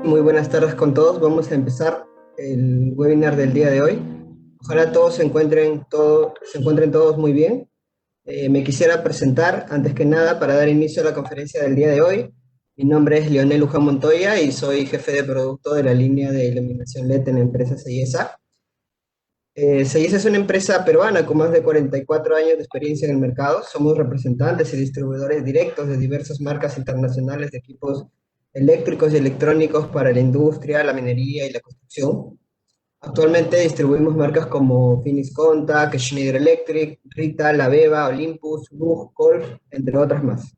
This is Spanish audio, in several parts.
Muy buenas tardes con todos. Vamos a empezar el webinar del día de hoy. Ojalá todos se encuentren todos muy bien. Me quisiera presentar antes que nada para dar inicio a la conferencia del día de hoy. Mi nombre es Leonel Luján Montoya y soy jefe de producto de la línea de iluminación LED en la empresa Seyesa. Seyesa es una empresa peruana con más de 44 años de experiencia en el mercado. Somos representantes y distribuidores directos de diversas marcas internacionales de equipos eléctricos y electrónicos para la industria, la minería y la construcción. Actualmente distribuimos marcas como Phoenix Contact, Schneider Electric, Rita, Laveva, Olympus, Rug, Golf, entre otras más.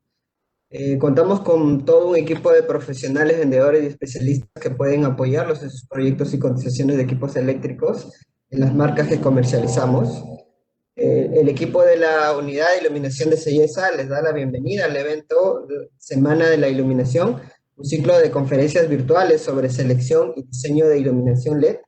Contamos con todo un equipo de profesionales, vendedores y especialistas que pueden apoyarlos en sus proyectos y cotizaciones de equipos eléctricos en las marcas que comercializamos. El equipo de la unidad de iluminación de Seyesa les da la bienvenida al evento Semana de la Iluminación, un ciclo de conferencias virtuales sobre selección y diseño de iluminación LED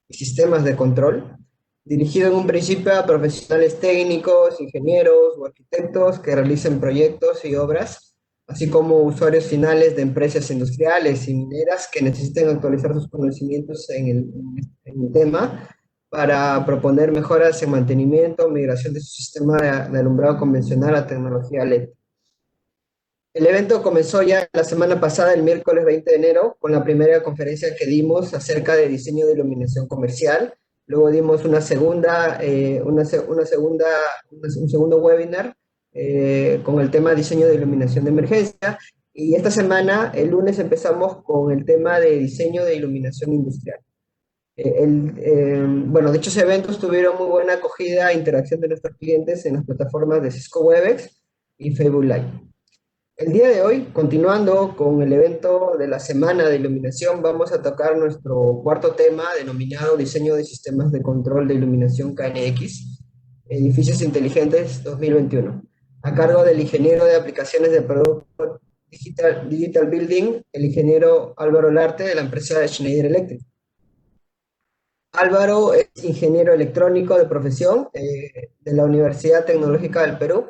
y sistemas de control, dirigido en un principio a profesionales técnicos, ingenieros o arquitectos que realicen proyectos y obras, así como usuarios finales de empresas industriales y mineras que necesiten actualizar sus conocimientos en el tema para proponer mejoras en mantenimiento, migración de su sistema de alumbrado convencional a tecnología LED. El evento comenzó ya la semana pasada, el miércoles 20 de enero, con la primera conferencia que dimos acerca de diseño de iluminación comercial. Luego dimos un segundo webinar con el tema diseño de iluminación de emergencia. Y esta semana, el lunes, empezamos con el tema de diseño de iluminación industrial. Bueno, dichos eventos tuvieron muy buena acogida e interacción de nuestros clientes en las plataformas de Cisco Webex y Facebook Live. El día de hoy, continuando con el evento de la Semana de Iluminación, vamos a tocar nuestro cuarto tema denominado Diseño de Sistemas de Control de Iluminación KNX, Edificios Inteligentes 2021, a cargo del ingeniero de aplicaciones de producto Digital Building, el ingeniero Álvaro Larte de la empresa Schneider Electric. Álvaro es ingeniero electrónico de profesión de la Universidad Tecnológica del Perú.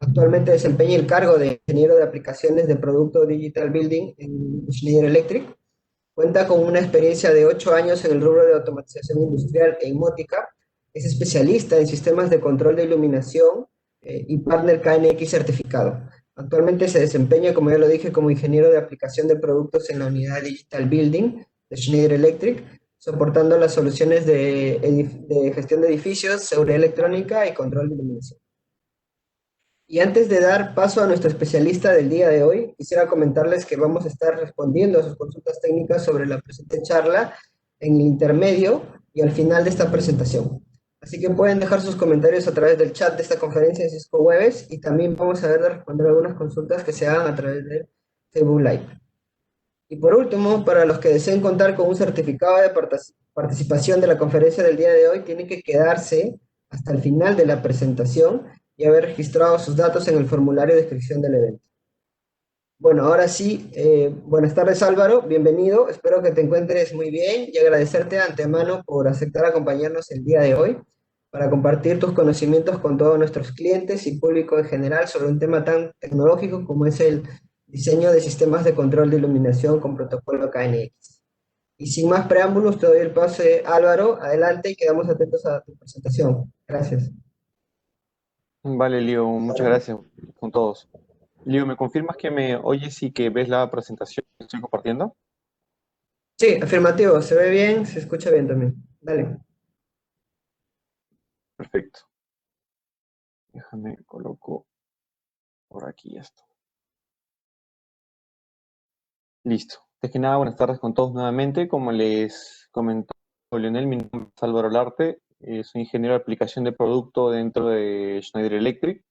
Actualmente desempeña el cargo de ingeniero de aplicaciones de producto Digital Building en Schneider Electric. Cuenta con una experiencia de 8 años en el rubro de automatización industrial e inmótica. Es especialista en sistemas de control de iluminación y partner KNX certificado. Actualmente se desempeña, como ya lo dije, como ingeniero de aplicación de productos en la unidad Digital Building de Schneider Electric, soportando las soluciones de gestión de edificios, seguridad electrónica y control de iluminación. Y antes de dar paso a nuestro especialista del día de hoy, quisiera comentarles que vamos a estar respondiendo a sus consultas técnicas sobre la presente charla en el intermedio y al final de esta presentación. Así que pueden dejar sus comentarios a través del chat de esta conferencia en Cisco Webex y también vamos a ver de responder algunas consultas que se hagan a través de Facebook Live. Y por último, para los que deseen contar con un certificado de participación de la conferencia del día de hoy, tienen que quedarse hasta el final de la presentación y haber registrado sus datos en el formulario de descripción del evento. Bueno, ahora sí, buenas tardes Álvaro, bienvenido, espero que te encuentres muy bien y agradecerte de antemano por aceptar acompañarnos el día de hoy para compartir tus conocimientos con todos nuestros clientes y público en general sobre un tema tan tecnológico como es el diseño de sistemas de control de iluminación con protocolo KNX. Y sin más preámbulos, te doy el pase, Álvaro, adelante y quedamos atentos a tu presentación. Gracias. Vale, Leo, muchas gracias con todos. Leo, ¿me confirmas que me oyes y que ves la presentación que estoy compartiendo? Sí, afirmativo, se ve bien, se escucha bien también. Dale. Perfecto. Déjame coloco por aquí esto. Listo. Antes que nada, buenas tardes con todos nuevamente. Como les comentó Leonel, mi nombre es Álvaro Larte. Soy ingeniero de aplicación de producto dentro de Schneider Electric,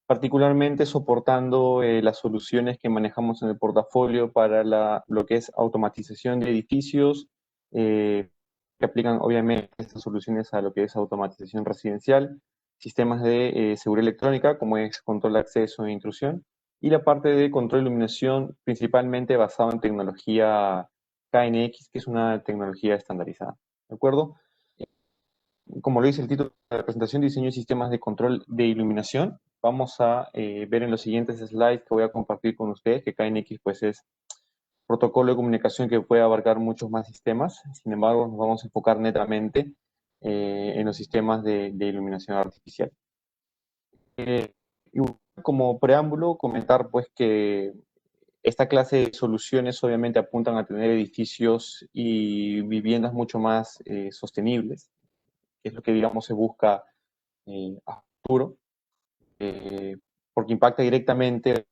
particularmente soportando las soluciones que manejamos en el portafolio para lo que es automatización de edificios, que aplican obviamente estas soluciones a lo que es automatización residencial, sistemas de seguridad electrónica, como es control de acceso e intrusión, y la parte de control de iluminación, principalmente basado en tecnología KNX, que es una tecnología estandarizada. ¿De acuerdo? Como lo dice el título de la presentación, diseño de sistemas de control de iluminación. Vamos a ver en los siguientes slides que voy a compartir con ustedes que KNX pues es protocolo de comunicación que puede abarcar muchos más sistemas. Sin embargo, nos vamos a enfocar netamente en los sistemas de iluminación artificial. Y como preámbulo, comentar pues que esta clase de soluciones obviamente apuntan a tener edificios y viviendas mucho más sostenibles, que es lo que digamos se busca a futuro, eh, porque impactar directamente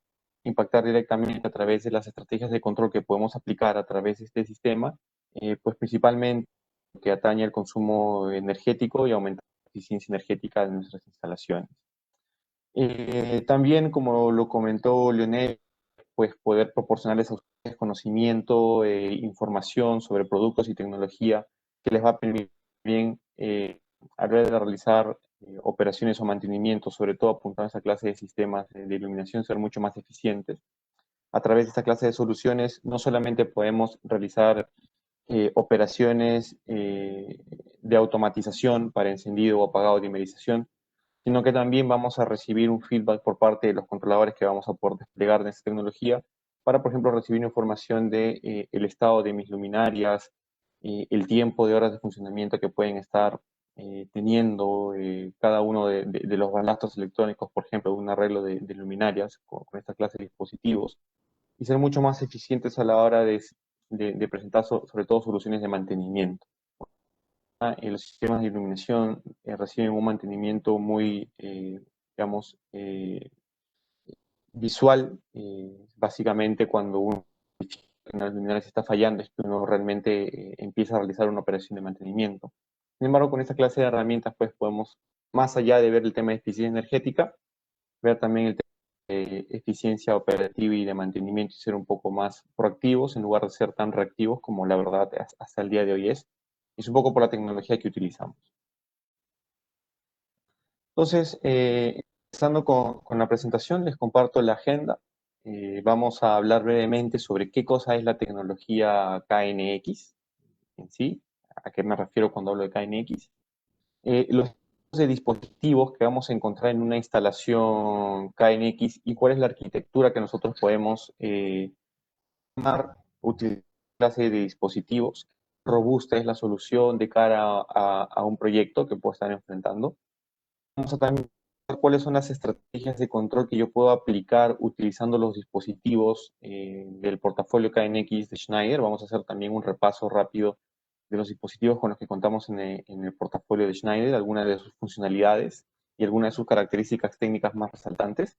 a través de las estrategias de control que podemos aplicar a través de este sistema, pues principalmente que atañe al consumo energético y aumentar la eficiencia energética de nuestras instalaciones. También, como lo comentó Leonel, pues poder proporcionarles a ustedes conocimiento, información sobre productos y tecnología que les va a permitir bien a la hora de realizar operaciones o mantenimiento, sobre todo apuntando a esa clase de sistemas de iluminación, ser mucho más eficientes. A través de esta clase de soluciones no solamente podemos realizar operaciones de automatización para encendido o apagado de dimerización, sino que también vamos a recibir un feedback por parte de los controladores que vamos a poder desplegar de esta tecnología para, por ejemplo, recibir información de el estado de mis luminarias, el tiempo de horas de funcionamiento que pueden estar teniendo cada uno de los balastros electrónicos, por ejemplo, un arreglo de luminarias con esta clase de dispositivos, y ser mucho más eficientes a la hora de presentar sobre todo soluciones de mantenimiento. Los sistemas de iluminación reciben un mantenimiento muy, digamos, visual. Básicamente, cuando una luminaria se está fallando, es que uno realmente empieza a realizar una operación de mantenimiento. Sin embargo, con esta clase de herramientas, pues podemos, más allá de ver el tema de eficiencia energética, ver también el tema de eficiencia operativa y de mantenimiento y ser un poco más proactivos en lugar de ser tan reactivos como la verdad hasta el día de hoy es. Es un poco por la tecnología que utilizamos. Entonces, empezando con la presentación, les comparto la agenda. Vamos a hablar brevemente sobre qué cosa es la tecnología KNX en sí, a qué me refiero cuando hablo de KNX. Los tipos de dispositivos que vamos a encontrar en una instalación KNX y cuál es la arquitectura que nosotros podemos tomar, utilizar clase de dispositivos. Robusta es la solución de cara a un proyecto que puedo estar enfrentando. Vamos a también ver cuáles son las estrategias de control que yo puedo aplicar utilizando los dispositivos del portafolio KNX de Schneider. Vamos a hacer también un repaso rápido de los dispositivos con los que contamos en el portafolio de Schneider, algunas de sus funcionalidades y algunas de sus características técnicas más resaltantes.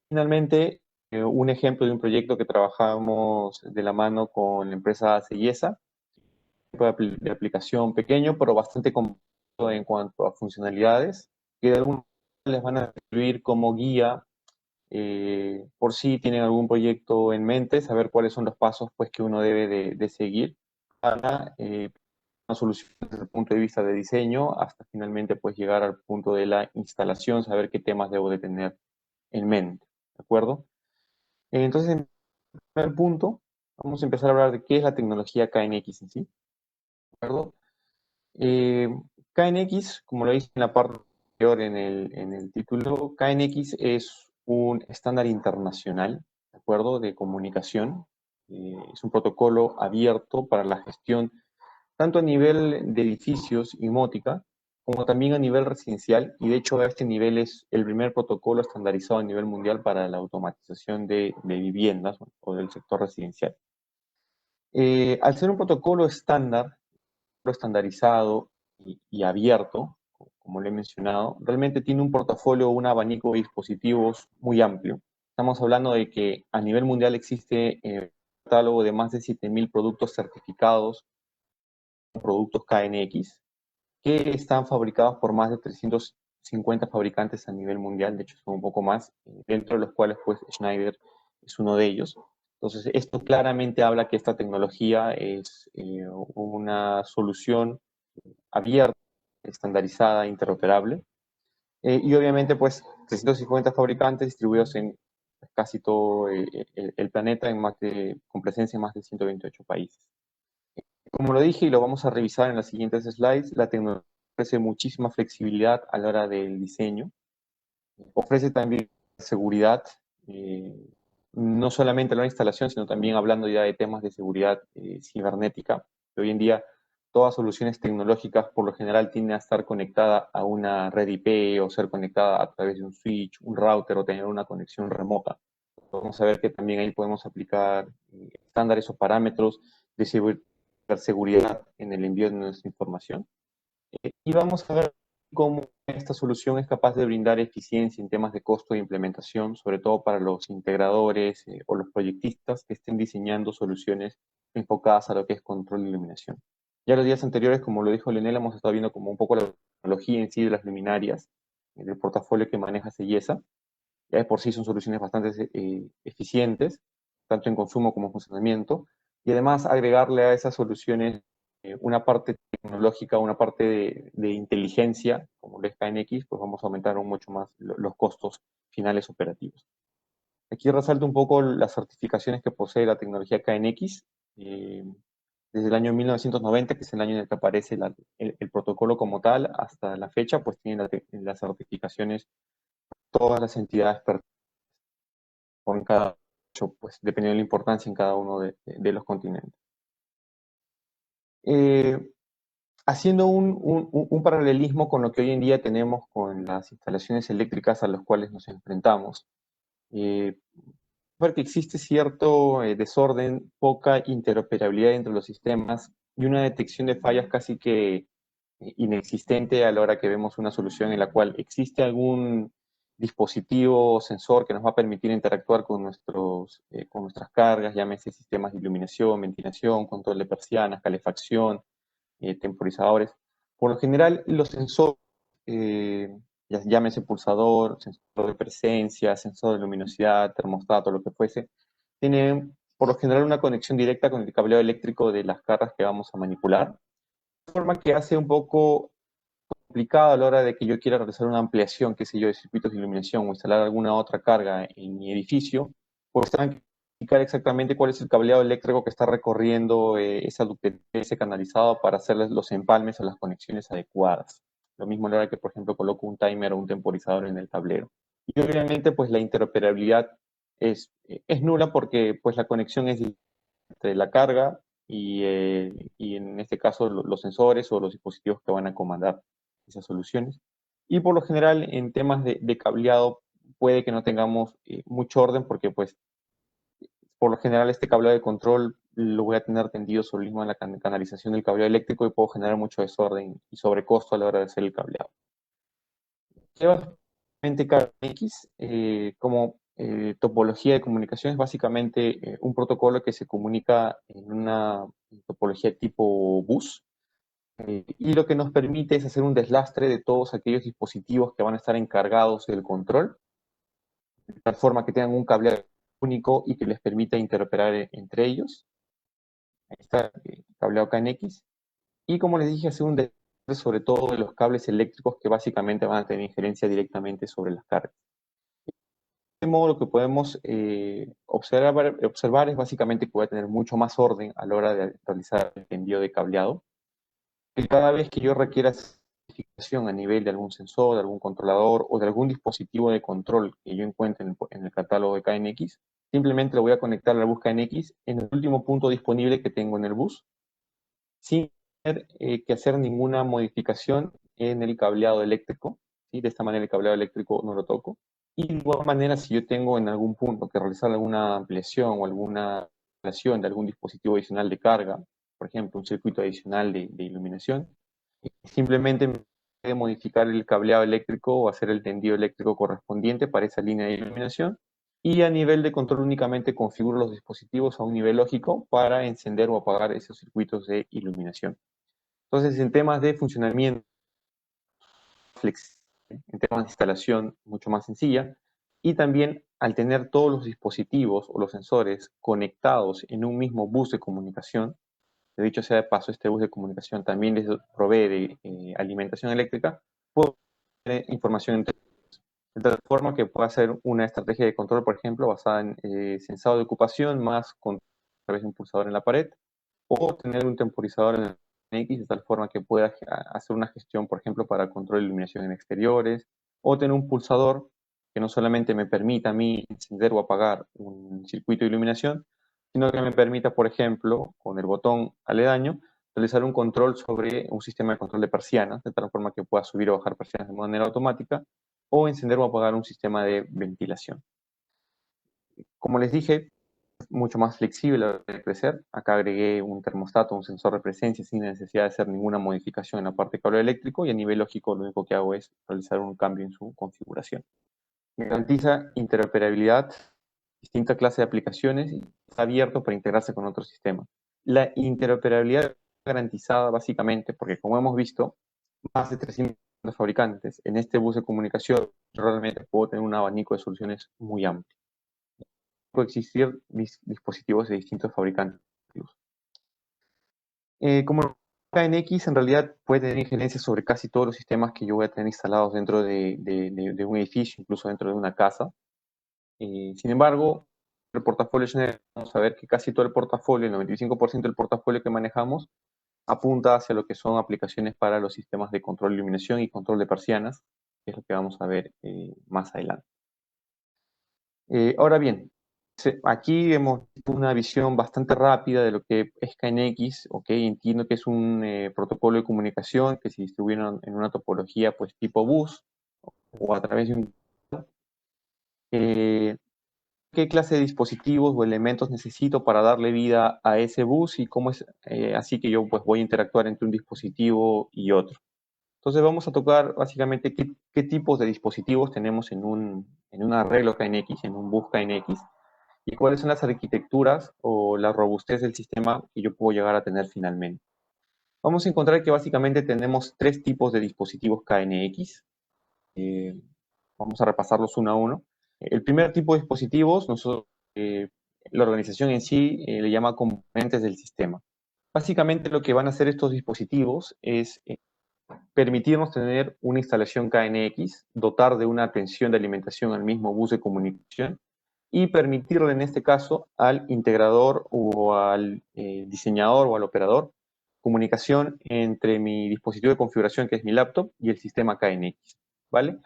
Finalmente, un ejemplo de un proyecto que trabajamos de la mano con la empresa Sellesa, de aplicación pequeño, pero bastante completo en cuanto a funcionalidades, que de alguna manera les van a servir como guía por si tienen algún proyecto en mente, saber cuáles son los pasos pues, que uno debe de seguir para una solución desde el punto de vista de diseño hasta finalmente pues, llegar al punto de la instalación, saber qué temas debo de tener en mente, ¿de acuerdo? Entonces, en primer punto, vamos a empezar a hablar de qué es la tecnología KNX en sí, ¿de acuerdo? KNX, como lo dice en la parte anterior en el título, KNX es un estándar internacional, ¿de acuerdo?, de comunicación. Es un protocolo abierto para la gestión tanto a nivel de edificios y mótica, como también a nivel residencial, y de hecho a este nivel es el primer protocolo estandarizado a nivel mundial para la automatización de viviendas o del sector residencial. Al ser un protocolo estándar, estandarizado y abierto, como le he mencionado, realmente tiene un portafolio, un abanico de dispositivos muy amplio. Estamos hablando de que a nivel mundial existe un catálogo de más de 7.000 productos certificados, productos KNX, que están fabricados por más de 350 fabricantes a nivel mundial, de hecho son un poco más, dentro de los cuales pues Schneider es uno de ellos. Entonces, esto claramente habla que esta tecnología es una solución abierta, estandarizada, interoperable, y obviamente pues 350 fabricantes distribuidos en casi todo el planeta con presencia en más de 128 países. Como lo dije y lo vamos a revisar en las siguientes slides, la tecnología ofrece muchísima flexibilidad a la hora del diseño, ofrece también seguridad, no solamente a la instalación, sino también hablando ya de temas de seguridad cibernética, que hoy en día todas soluciones tecnológicas por lo general tienden a estar conectada a una red IP o ser conectada a través de un switch, un router o tener una conexión remota. Vamos a ver que también ahí podemos aplicar estándares o parámetros de ciberseguridad en el envío de nuestra información. Y vamos a ver cómo esta solución es capaz de brindar eficiencia en temas de costo de implementación, sobre todo para los integradores o los proyectistas que estén diseñando soluciones enfocadas a lo que es control de iluminación. Ya los días anteriores, como lo dijo Leonel, hemos estado viendo como un poco la tecnología en sí de las luminarias, del portafolio que maneja Sellesa. Ya de por sí son soluciones bastante eficientes, tanto en consumo como en funcionamiento, y además agregarle a esas soluciones una parte tecnológica, una parte de inteligencia, como lo es KNX, pues vamos a aumentar aún mucho más los costos finales operativos. Aquí resalto un poco las certificaciones que posee la tecnología KNX. Eh, Desde el año 1990, que es el año en el que aparece el protocolo como tal, hasta la fecha, pues tiene las certificaciones todas las entidades por cada hecho, pues dependiendo de la importancia en cada uno de los continentes. Eh, Haciendo un paralelismo con lo que hoy en día tenemos con las instalaciones eléctricas a las cuales nos enfrentamos, porque existe cierto desorden, poca interoperabilidad entre los sistemas y una detección de fallas casi que inexistente a la hora que vemos una solución en la cual existe algún dispositivo o sensor que nos va a permitir interactuar con nuestras cargas, llámese sistemas de iluminación, ventilación, control de persianas, calefacción, temporizadores. Por lo general, los sensores, eh, llámese pulsador, sensor de presencia, sensor de luminosidad, termostato, lo que fuese, tienen por lo general una conexión directa con el cableado eléctrico de las cargas que vamos a manipular, de forma que hace un poco complicado a la hora de que yo quiera realizar una ampliación, qué sé yo, de circuitos de iluminación o instalar alguna otra carga en mi edificio, pues tengan que indicar exactamente cuál es el cableado eléctrico que está recorriendo esa ductilidad, ese canalizado para hacerles los empalmes o las conexiones adecuadas. Lo mismo a la hora que, por ejemplo, coloco un timer o un temporizador en el tablero. Y obviamente, pues la interoperabilidad es nula porque pues la conexión es entre la carga y en este caso los sensores o los dispositivos que van a comandar esas soluciones. Y por lo general en temas de cableado puede que no tengamos mucho orden porque pues por lo general este cableado de control lo voy a tener tendido sobre el mismo en la canalización del cableado eléctrico y puedo generar mucho desorden y sobrecosto a la hora de hacer el cableado. ¿Qué básicamente KNX como topología de comunicación? Es básicamente un protocolo que se comunica en una topología tipo bus, y lo que nos permite es hacer un deslastre de todos aquellos dispositivos que van a estar encargados del control, de tal forma que tengan un cableado único y que les permita interoperar entre ellos. Ahí está el cableado KNX. Y como les dije, hacer un deslastre sobre todo de los cables eléctricos que básicamente van a tener injerencia directamente sobre las cargas. De modo, lo que podemos observar es básicamente que voy a tener mucho más orden a la hora de realizar el envío de cableado. Que cada vez que yo requiera certificación a nivel de algún sensor, de algún controlador o de algún dispositivo de control que yo encuentre en el catálogo de KNX, simplemente lo voy a conectar a la bus KNX en el último punto disponible que tengo en el bus, sin tener que hacer ninguna modificación en el cableado eléctrico. ¿Sí? De esta manera el cableado eléctrico no lo toco. Y de igual manera, si yo tengo en algún punto que realizar alguna ampliación o alguna instalación de algún dispositivo adicional de carga, por ejemplo, un circuito adicional de iluminación, simplemente me puede modificar el cableado eléctrico o hacer el tendido eléctrico correspondiente para esa línea de iluminación. Y a nivel de control únicamente configuro los dispositivos a un nivel lógico para encender o apagar esos circuitos de iluminación. Entonces, en temas de funcionamiento flexible, en temas de instalación mucho más sencilla, y también al tener todos los dispositivos o los sensores conectados en un mismo bus de comunicación, de dicho sea de paso, este bus de comunicación también les provee de alimentación eléctrica, puedo tener información entre de tal forma que pueda hacer una estrategia de control, por ejemplo, basada en sensado de ocupación más control a través de un pulsador en la pared, o tener un temporizador en el X de tal forma que pueda hacer una gestión, por ejemplo, para control de iluminación en exteriores, o tener un pulsador que no solamente me permita a mí encender o apagar un circuito de iluminación, sino que me permita, por ejemplo, con el botón aledaño, realizar un control sobre un sistema de control de persianas, de tal forma que pueda subir o bajar persianas de manera automática, o encender o apagar un sistema de ventilación. Como les dije, es mucho más flexible a la hora de crecer. Acá agregué un termostato, un sensor de presencia sin necesidad de hacer ninguna modificación en la parte de cable eléctrico, y a nivel lógico lo único que hago es realizar un cambio en su configuración. Me garantiza interoperabilidad, distinta clase de aplicaciones y está abierto para integrarse con otros sistemas. La interoperabilidad garantizada básicamente porque, como hemos visto, más de 300 fabricantes en este bus de comunicación, realmente puedo tener un abanico de soluciones muy amplio. Puede existir dispositivos de distintos fabricantes. Como KNX en realidad puede tener injerencia sobre casi todos los sistemas que yo voy a tener instalados dentro de un edificio, incluso dentro de una casa. Sin embargo, el portafolio Schneider, vamos a ver que casi todo el portafolio, el 95% del portafolio que manejamos, apunta hacia lo que son aplicaciones para los sistemas de control de iluminación y control de persianas, que es lo que vamos a ver más adelante. Ahora bien, aquí vemos una visión bastante rápida de lo que es KNX. Entiendo que es un protocolo de comunicación que se distribuye en una topología pues tipo bus o a través de un... Eh, ¿Qué clase de dispositivos o elementos necesito para darle vida a ese bus y cómo es así que yo pues voy a interactuar entre un dispositivo y otro? Entonces vamos a tocar básicamente qué tipos de dispositivos tenemos en un arreglo KNX, en un bus KNX, y cuáles son las arquitecturas o la robustez del sistema que yo puedo llegar a tener finalmente. Vamos a encontrar que básicamente tenemos tres tipos de dispositivos KNX. Eh, Vamos a repasarlos uno a uno. El primer tipo de dispositivos, la organización en sí le llama componentes del sistema. Básicamente lo que van a hacer estos dispositivos es permitirnos tener una instalación KNX, dotar de una tensión de alimentación al mismo bus de comunicación y permitirle en este caso al integrador o al diseñador o al operador comunicación entre mi dispositivo de configuración, que es mi laptop, y el sistema KNX, ¿vale?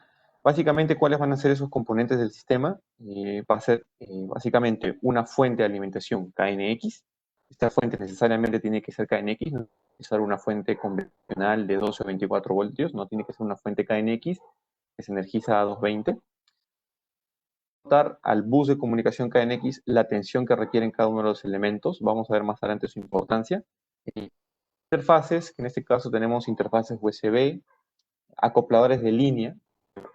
Básicamente, ¿cuáles van a ser esos componentes del sistema? Va a ser básicamente una fuente de alimentación KNX. Esta fuente necesariamente tiene que ser KNX, no tiene que ser una fuente convencional de 12 o 24 voltios, no tiene que ser una fuente KNX que se energiza a 220. Dar al bus de comunicación KNX la tensión que requieren cada uno de los elementos. Vamos a ver más adelante su importancia. Interfaces, que en este caso tenemos interfaces USB, acopladores de línea.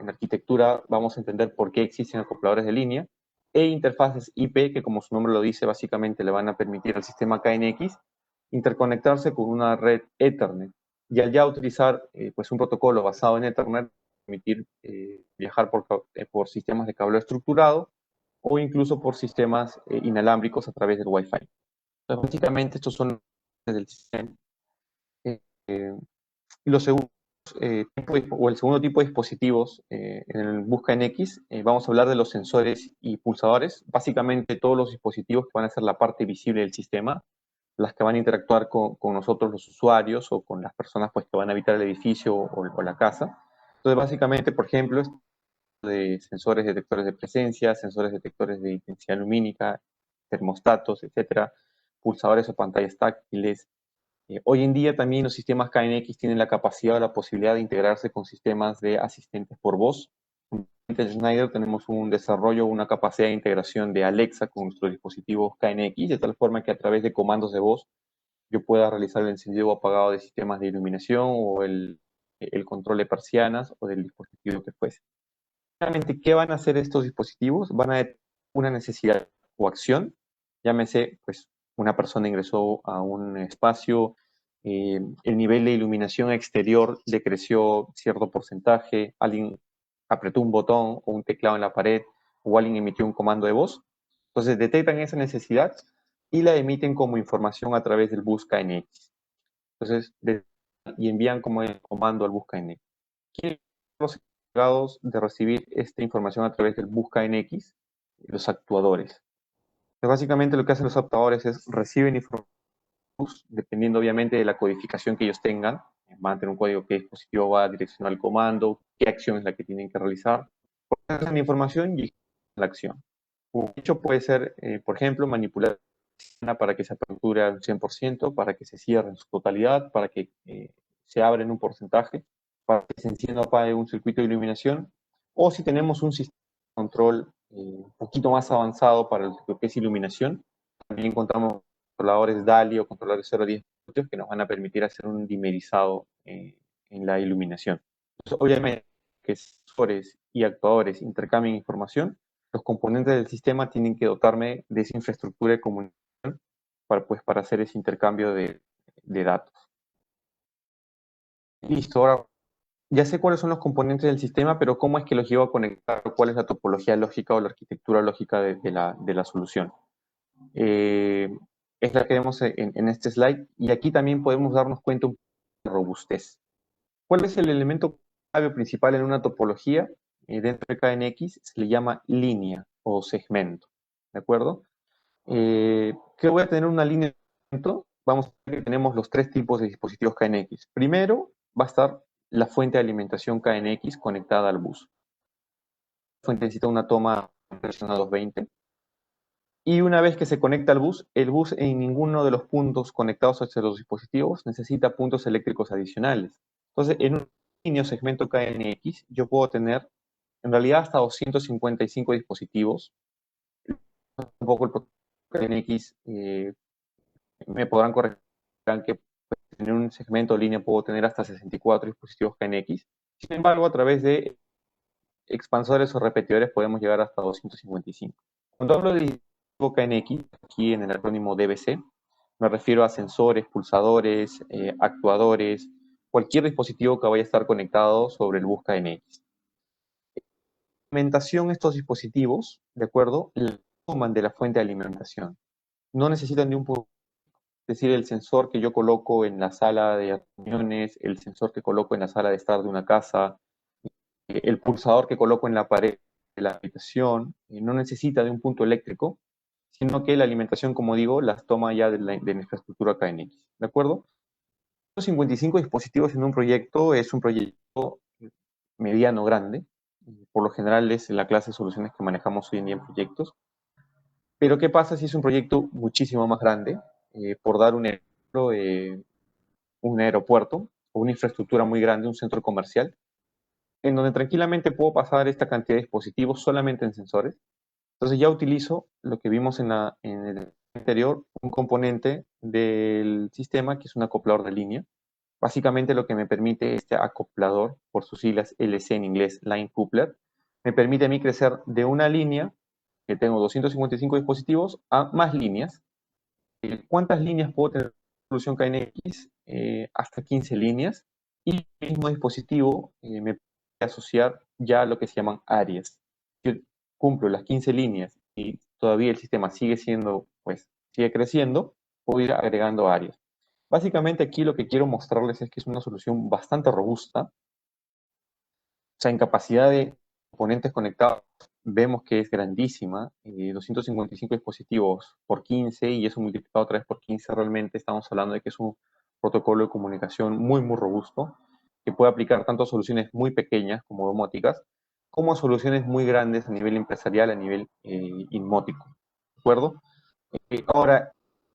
En la arquitectura vamos a entender por qué existen acopladores de línea. E interfaces IP, que como su nombre lo dice, básicamente le van a permitir al sistema KNX interconectarse con una red Ethernet. Y al ya utilizar pues un protocolo basado en Ethernet, permitir viajar por sistemas de cable estructurado o incluso por sistemas inalámbricos a través del Wi-Fi. Entonces, básicamente estos son los del sistema. Eh, y los segundos, o el segundo tipo de dispositivos en el Busca NX, vamos a hablar de los sensores y pulsadores. Básicamente todos los dispositivos que van a ser la parte visible del sistema, las que van a interactuar con nosotros los usuarios o con las personas pues, que van a habitar el edificio o la casa. Entonces, básicamente, por ejemplo, de sensores detectores de presencia, sensores detectores de intensidad lumínica, termostatos, etcétera, pulsadores o pantallas táctiles. Hoy en día también los sistemas KNX tienen la capacidad o la posibilidad de integrarse con sistemas de asistentes por voz. En Schneider tenemos un desarrollo, una capacidad de integración de Alexa con nuestros dispositivos KNX, de tal forma que a través de comandos de voz yo pueda realizar el encendido o apagado de sistemas de iluminación o el control de persianas o del dispositivo que fuese. Realmente, ¿qué van a hacer estos dispositivos? Van a tener una necesidad o acción, llámese, pues, una persona ingresó a un espacio, el nivel de iluminación exterior decreció cierto porcentaje, alguien apretó un botón o un teclado en la pared, o alguien emitió un comando de voz. Entonces detectan esa necesidad y la emiten como información a través del bus KNX. Entonces, y envían como el comando al bus KNX. ¿Quiénes son los encargados de recibir esta información a través del bus KNX? Los actuadores. Entonces, básicamente lo que hacen los actuadores es reciben información, dependiendo obviamente de la codificación que ellos tengan. Van a tener un código qué dispositivo va a direccionar el comando, qué acción es la que tienen que realizar. Procesan la información y la acción. Un hecho puede ser, por ejemplo, manipular para que se aperture al 100%, para que se cierre en su totalidad, para que se abra en un porcentaje, para que se encienda o apague un circuito de iluminación, o si tenemos un sistema de control un poquito más avanzado para lo que es iluminación, también encontramos controladores DALI o controladores 0 a 10 voltios que nos van a permitir hacer un dimerizado en la iluminación. Entonces, obviamente, que sensores y actuadores intercambien información, los componentes del sistema tienen que dotarme de esa infraestructura de comunicación para hacer ese intercambio de datos. Listo, ahora ya sé cuáles son los componentes del sistema, pero ¿cómo es que los llevo a conectar? ¿Cuál es la topología lógica o la arquitectura lógica de la solución? Eh, es la que vemos en este slide, y aquí también podemos darnos cuenta un poco de robustez. ¿Cuál es el elemento clave principal en una topología? Dentro de KNX se le llama línea o segmento, ¿de acuerdo? ¿Qué voy a tener una línea de segmento? Vamos a ver que tenemos los tres tipos de dispositivos KNX. Primero va a estar la fuente de alimentación KNX conectada al bus. La fuente necesita una toma de presión a 220. Y una vez que se conecta al bus, el bus en ninguno de los puntos conectados a los dispositivos necesita puntos eléctricos adicionales. Entonces, en un línea o segmento KNX, yo puedo tener en realidad hasta 255 dispositivos. Un poco el protocolo KNX, me podrán corregir que en un segmento de línea puedo tener hasta 64 dispositivos KNX. Sin embargo, a través de expansores o repetidores podemos llegar hasta 255. Cuando hablo de dispositivo KNX, aquí en el acrónimo DBC, me refiero a sensores, pulsadores, actuadores, cualquier dispositivo que vaya a estar conectado sobre el bus KNX. Alimentación, estos dispositivos, ¿de acuerdo? La toman de la fuente de alimentación. No necesitan de un punto, es decir, el sensor que yo coloco en la sala de reuniones, el sensor que coloco en la sala de estar de una casa, el pulsador que coloco en la pared de la habitación, no necesita de un punto eléctrico, sino que la alimentación, como digo, las toma ya de la infraestructura KNX, ¿de acuerdo? 55 dispositivos en un proyecto es un proyecto mediano grande, por lo general es la clase de soluciones que manejamos hoy en día en proyectos, pero ¿qué pasa si es un proyecto muchísimo más grande? Por dar un ejemplo, un aeropuerto o una infraestructura muy grande, un centro comercial, en donde tranquilamente puedo pasar esta cantidad de dispositivos solamente en sensores. Entonces ya utilizo lo que vimos en el anterior, un componente del sistema que es un acoplador de línea. Básicamente lo que me permite este acoplador, por sus siglas LC en inglés, Line Coupler, me permite a mí crecer de una línea, que tengo 255 dispositivos, a más líneas. ¿Cuántas líneas puedo tener en solución KNX? Hasta 15 líneas. Y el mismo dispositivo me puede asociar ya a lo que se llaman áreas. Si cumplo las 15 líneas y todavía el sistema sigue siendo, pues, sigue creciendo, puedo ir agregando áreas. Básicamente aquí lo que quiero mostrarles es que es una solución bastante robusta. O sea, en capacidad de componentes conectados vemos que es grandísima, 255 dispositivos por 15, y eso multiplicado otra vez por 15, realmente estamos hablando de que es un protocolo de comunicación muy, muy robusto, que puede aplicar tanto a soluciones muy pequeñas como domóticas, como a soluciones muy grandes a nivel empresarial, a nivel inmótico. ¿De acuerdo? Ahora,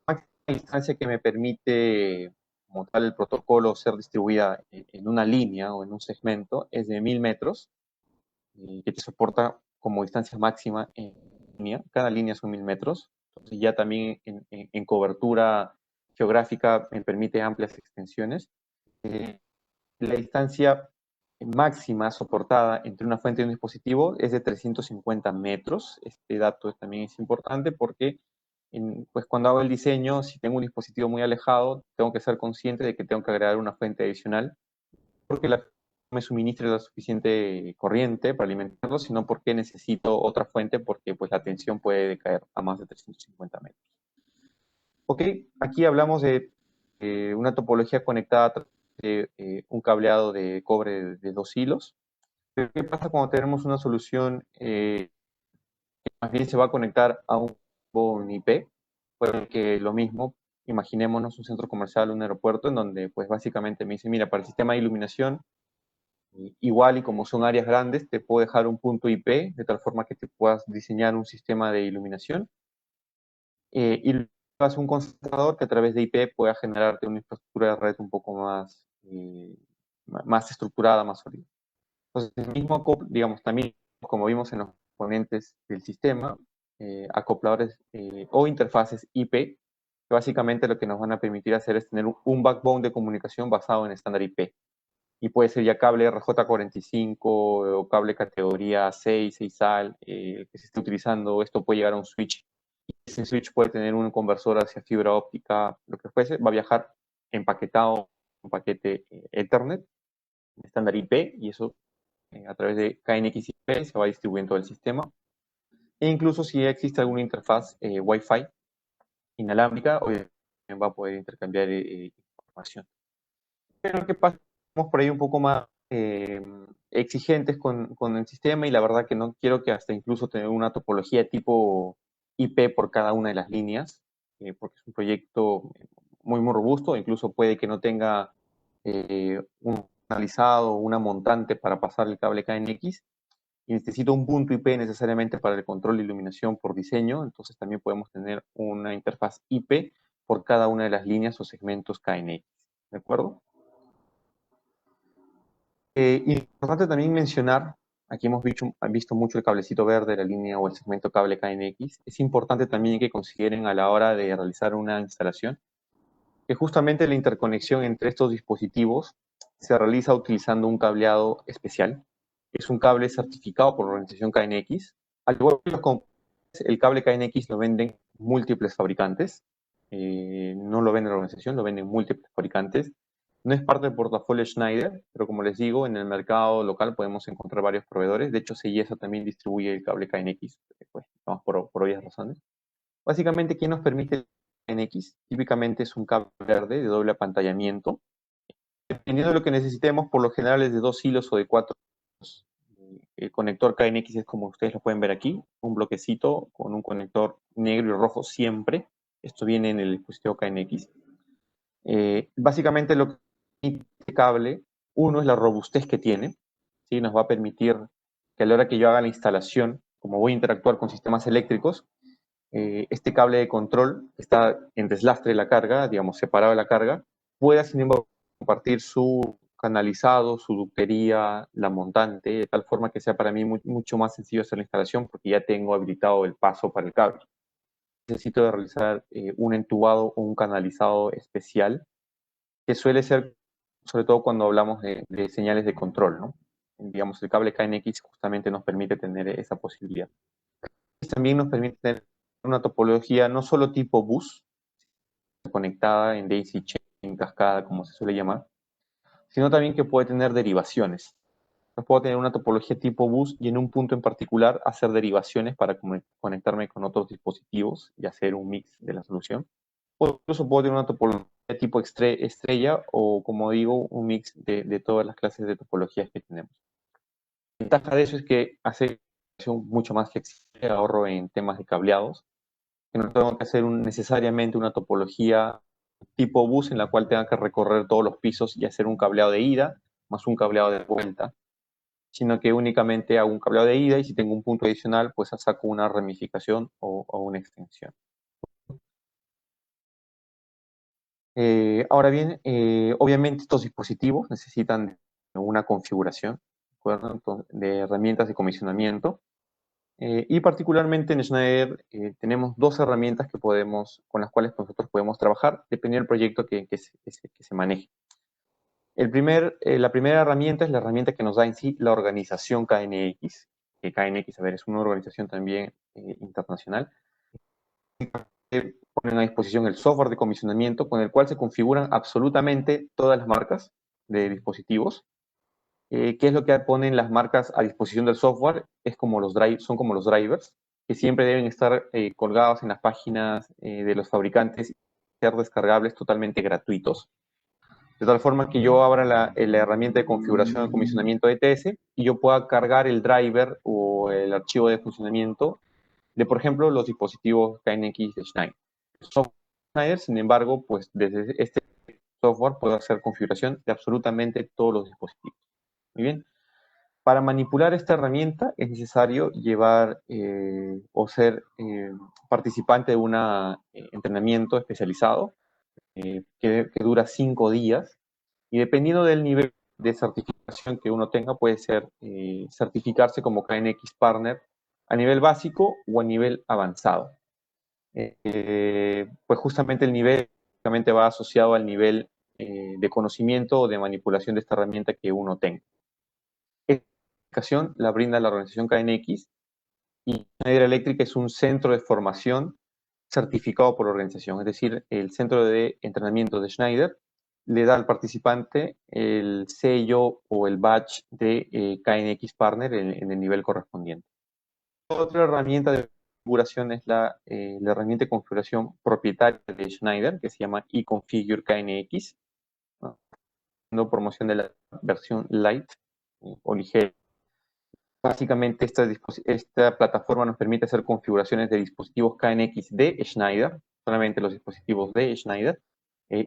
la instancia que me permite, como tal, el protocolo ser distribuida en una línea o en un segmento es de 1000 metros, que te soporta como distancia máxima en línea. Cada línea son 1000 metros. Entonces ya también en cobertura geográfica me permite amplias extensiones. La distancia máxima soportada entre una fuente y un dispositivo es de 350 metros. Este dato también es importante porque pues cuando hago el diseño, si tengo un dispositivo muy alejado, tengo que ser consciente de que tengo que agregar una fuente adicional, porque la me suministre la suficiente corriente para alimentarlo, sino porque necesito otra fuente porque pues la tensión puede decaer a más de 350 metros. Ok, aquí hablamos de una topología conectada a través de un cableado de cobre de 2 hilos. Pero ¿qué pasa cuando tenemos una solución que más bien se va a conectar a un IP? Pues que lo mismo, imaginémonos un centro comercial, un aeropuerto, en donde pues básicamente me dice, mira, para el sistema de iluminación Igual, y como son áreas grandes, te puedo dejar un punto IP, de tal forma que te puedas diseñar un sistema de iluminación. Y luego haces un concentrador que a través de IP pueda generarte una infraestructura de red un poco más estructurada, más sólida. Entonces, el mismo digamos, también, como vimos en los componentes del sistema, acopladores o interfaces IP, que básicamente lo que nos van a permitir hacer es tener un backbone de comunicación basado en estándar IP. Y puede ser ya cable RJ45 o cable categoría 6, 6AL, que se esté utilizando. Esto puede llegar a un switch. Y ese switch puede tener un conversor hacia fibra óptica, lo que fuese. Va a viajar empaquetado un paquete Ethernet, estándar IP, y eso a través de KNX IP se va distribuyendo todo el sistema. E incluso si existe alguna interfaz Wi-Fi inalámbrica, va a poder intercambiar información. Pero ¿qué pasa? Estamos por ahí un poco más exigentes con el sistema, y la verdad que no quiero que hasta incluso tener una topología tipo IP por cada una de las líneas, porque es un proyecto muy robusto. Incluso puede que no tenga un analizado, una montante para pasar el cable KNX, y necesito un punto IP necesariamente para el control de iluminación por diseño. Entonces también podemos tener una interfaz IP por cada una de las líneas o segmentos KNX. ¿De acuerdo? Importante también mencionar, aquí hemos visto mucho el cablecito verde de la línea o el segmento cable KNX. Es importante también que consideren a la hora de realizar una instalación que justamente la interconexión entre estos dispositivos se realiza utilizando un cableado especial. Es un cable certificado por la organización KNX. Al igual que el cable KNX lo venden múltiples fabricantes. No lo vende la organización, lo venden múltiples fabricantes. No es parte del portafolio Schneider, pero como les digo, en el mercado local podemos encontrar varios proveedores. De hecho, Sellesa también distribuye el cable KNX, pues, vamos por obvias razones. Básicamente, ¿qué nos permite el KNX? Típicamente es un cable verde de doble apantallamiento. Dependiendo de lo que necesitemos, por lo general es de 2 hilos o de 4. El conector KNX es como ustedes lo pueden ver aquí, un bloquecito con un conector negro y rojo siempre. Esto viene en el dispositivo KNX. Básicamente lo que permite este cable, uno, es la robustez que tiene, ¿sí? Nos va a permitir que a la hora que yo haga la instalación, como voy a interactuar con sistemas eléctricos, este cable de control que está en deslastre de la carga, digamos, separado de la carga, pueda, sin embargo, compartir su canalizado, su ductería, la montante, de tal forma que sea para mí mucho más sencillo hacer la instalación, porque ya tengo habilitado el paso para el cable. Necesito realizar un entubado o un canalizado especial, que suele ser, sobre todo cuando hablamos de señales de control, ¿no? Digamos, el cable KNX justamente nos permite tener esa posibilidad. También nos permite tener una topología no solo tipo bus, conectada en daisy chain, cascada, como se suele llamar, sino también que puede tener derivaciones. Entonces puedo tener una topología tipo bus y en un punto en particular hacer derivaciones para conectarme con otros dispositivos y hacer un mix de la solución. O incluso puedo tener una topología tipo estrella, o, como digo, un mix de todas las clases de topologías que tenemos. La ventaja de eso es que hace mucho más flexible, ahorro en temas de cableados, que no tengo que hacer necesariamente una topología tipo bus en la cual tenga que recorrer todos los pisos y hacer un cableado de ida más un cableado de vuelta, sino que únicamente hago un cableado de ida, y si tengo un punto adicional, pues saco una ramificación o una extensión. Ahora bien, obviamente estos dispositivos necesitan una configuración, ¿de acuerdo? Entonces, de herramientas de comisionamiento. Y particularmente en Schneider tenemos 2 herramientas con las cuales nosotros podemos trabajar, dependiendo del proyecto que se maneje. La primera herramienta es la herramienta que nos da en sí la organización KNX, que KNX, a ver, es una organización también internacional. Ponen a disposición el software de comisionamiento con el cual se configuran absolutamente todas las marcas de dispositivos. ¿Qué es lo que ponen las marcas a disposición del software? Son como los drivers, que siempre deben estar colgados en las páginas de los fabricantes y ser descargables totalmente gratuitos. De tal forma que yo abra la herramienta de configuración de comisionamiento ETS y yo pueda cargar el driver o el archivo de funcionamiento de, por ejemplo, los dispositivos KNX de Schneider. Schneider, sin embargo, pues desde este software puedo hacer configuración de absolutamente todos los dispositivos. Muy bien. Para manipular esta herramienta es necesario llevar o ser participante de un entrenamiento especializado que dura 5 días y dependiendo del nivel de certificación que uno tenga, puede ser certificarse como KNX Partner a nivel básico o a nivel avanzado. Pues justamente el nivel justamente va asociado al nivel de conocimiento o de manipulación de esta herramienta que uno tenga. Esta certificación la brinda la organización KNX y Schneider Electric es un centro de formación certificado por la organización, es decir, el centro de entrenamiento de Schneider le da al participante el sello o el badge de KNX Partner en el nivel correspondiente. Otra herramienta de configuración es la herramienta de configuración propietaria de Schneider, que se llama eConfigure KNX, ¿no? Dando promoción de la versión Lite o ligera. Básicamente, esta plataforma nos permite hacer configuraciones de dispositivos KNX de Schneider, solamente los dispositivos de Schneider. La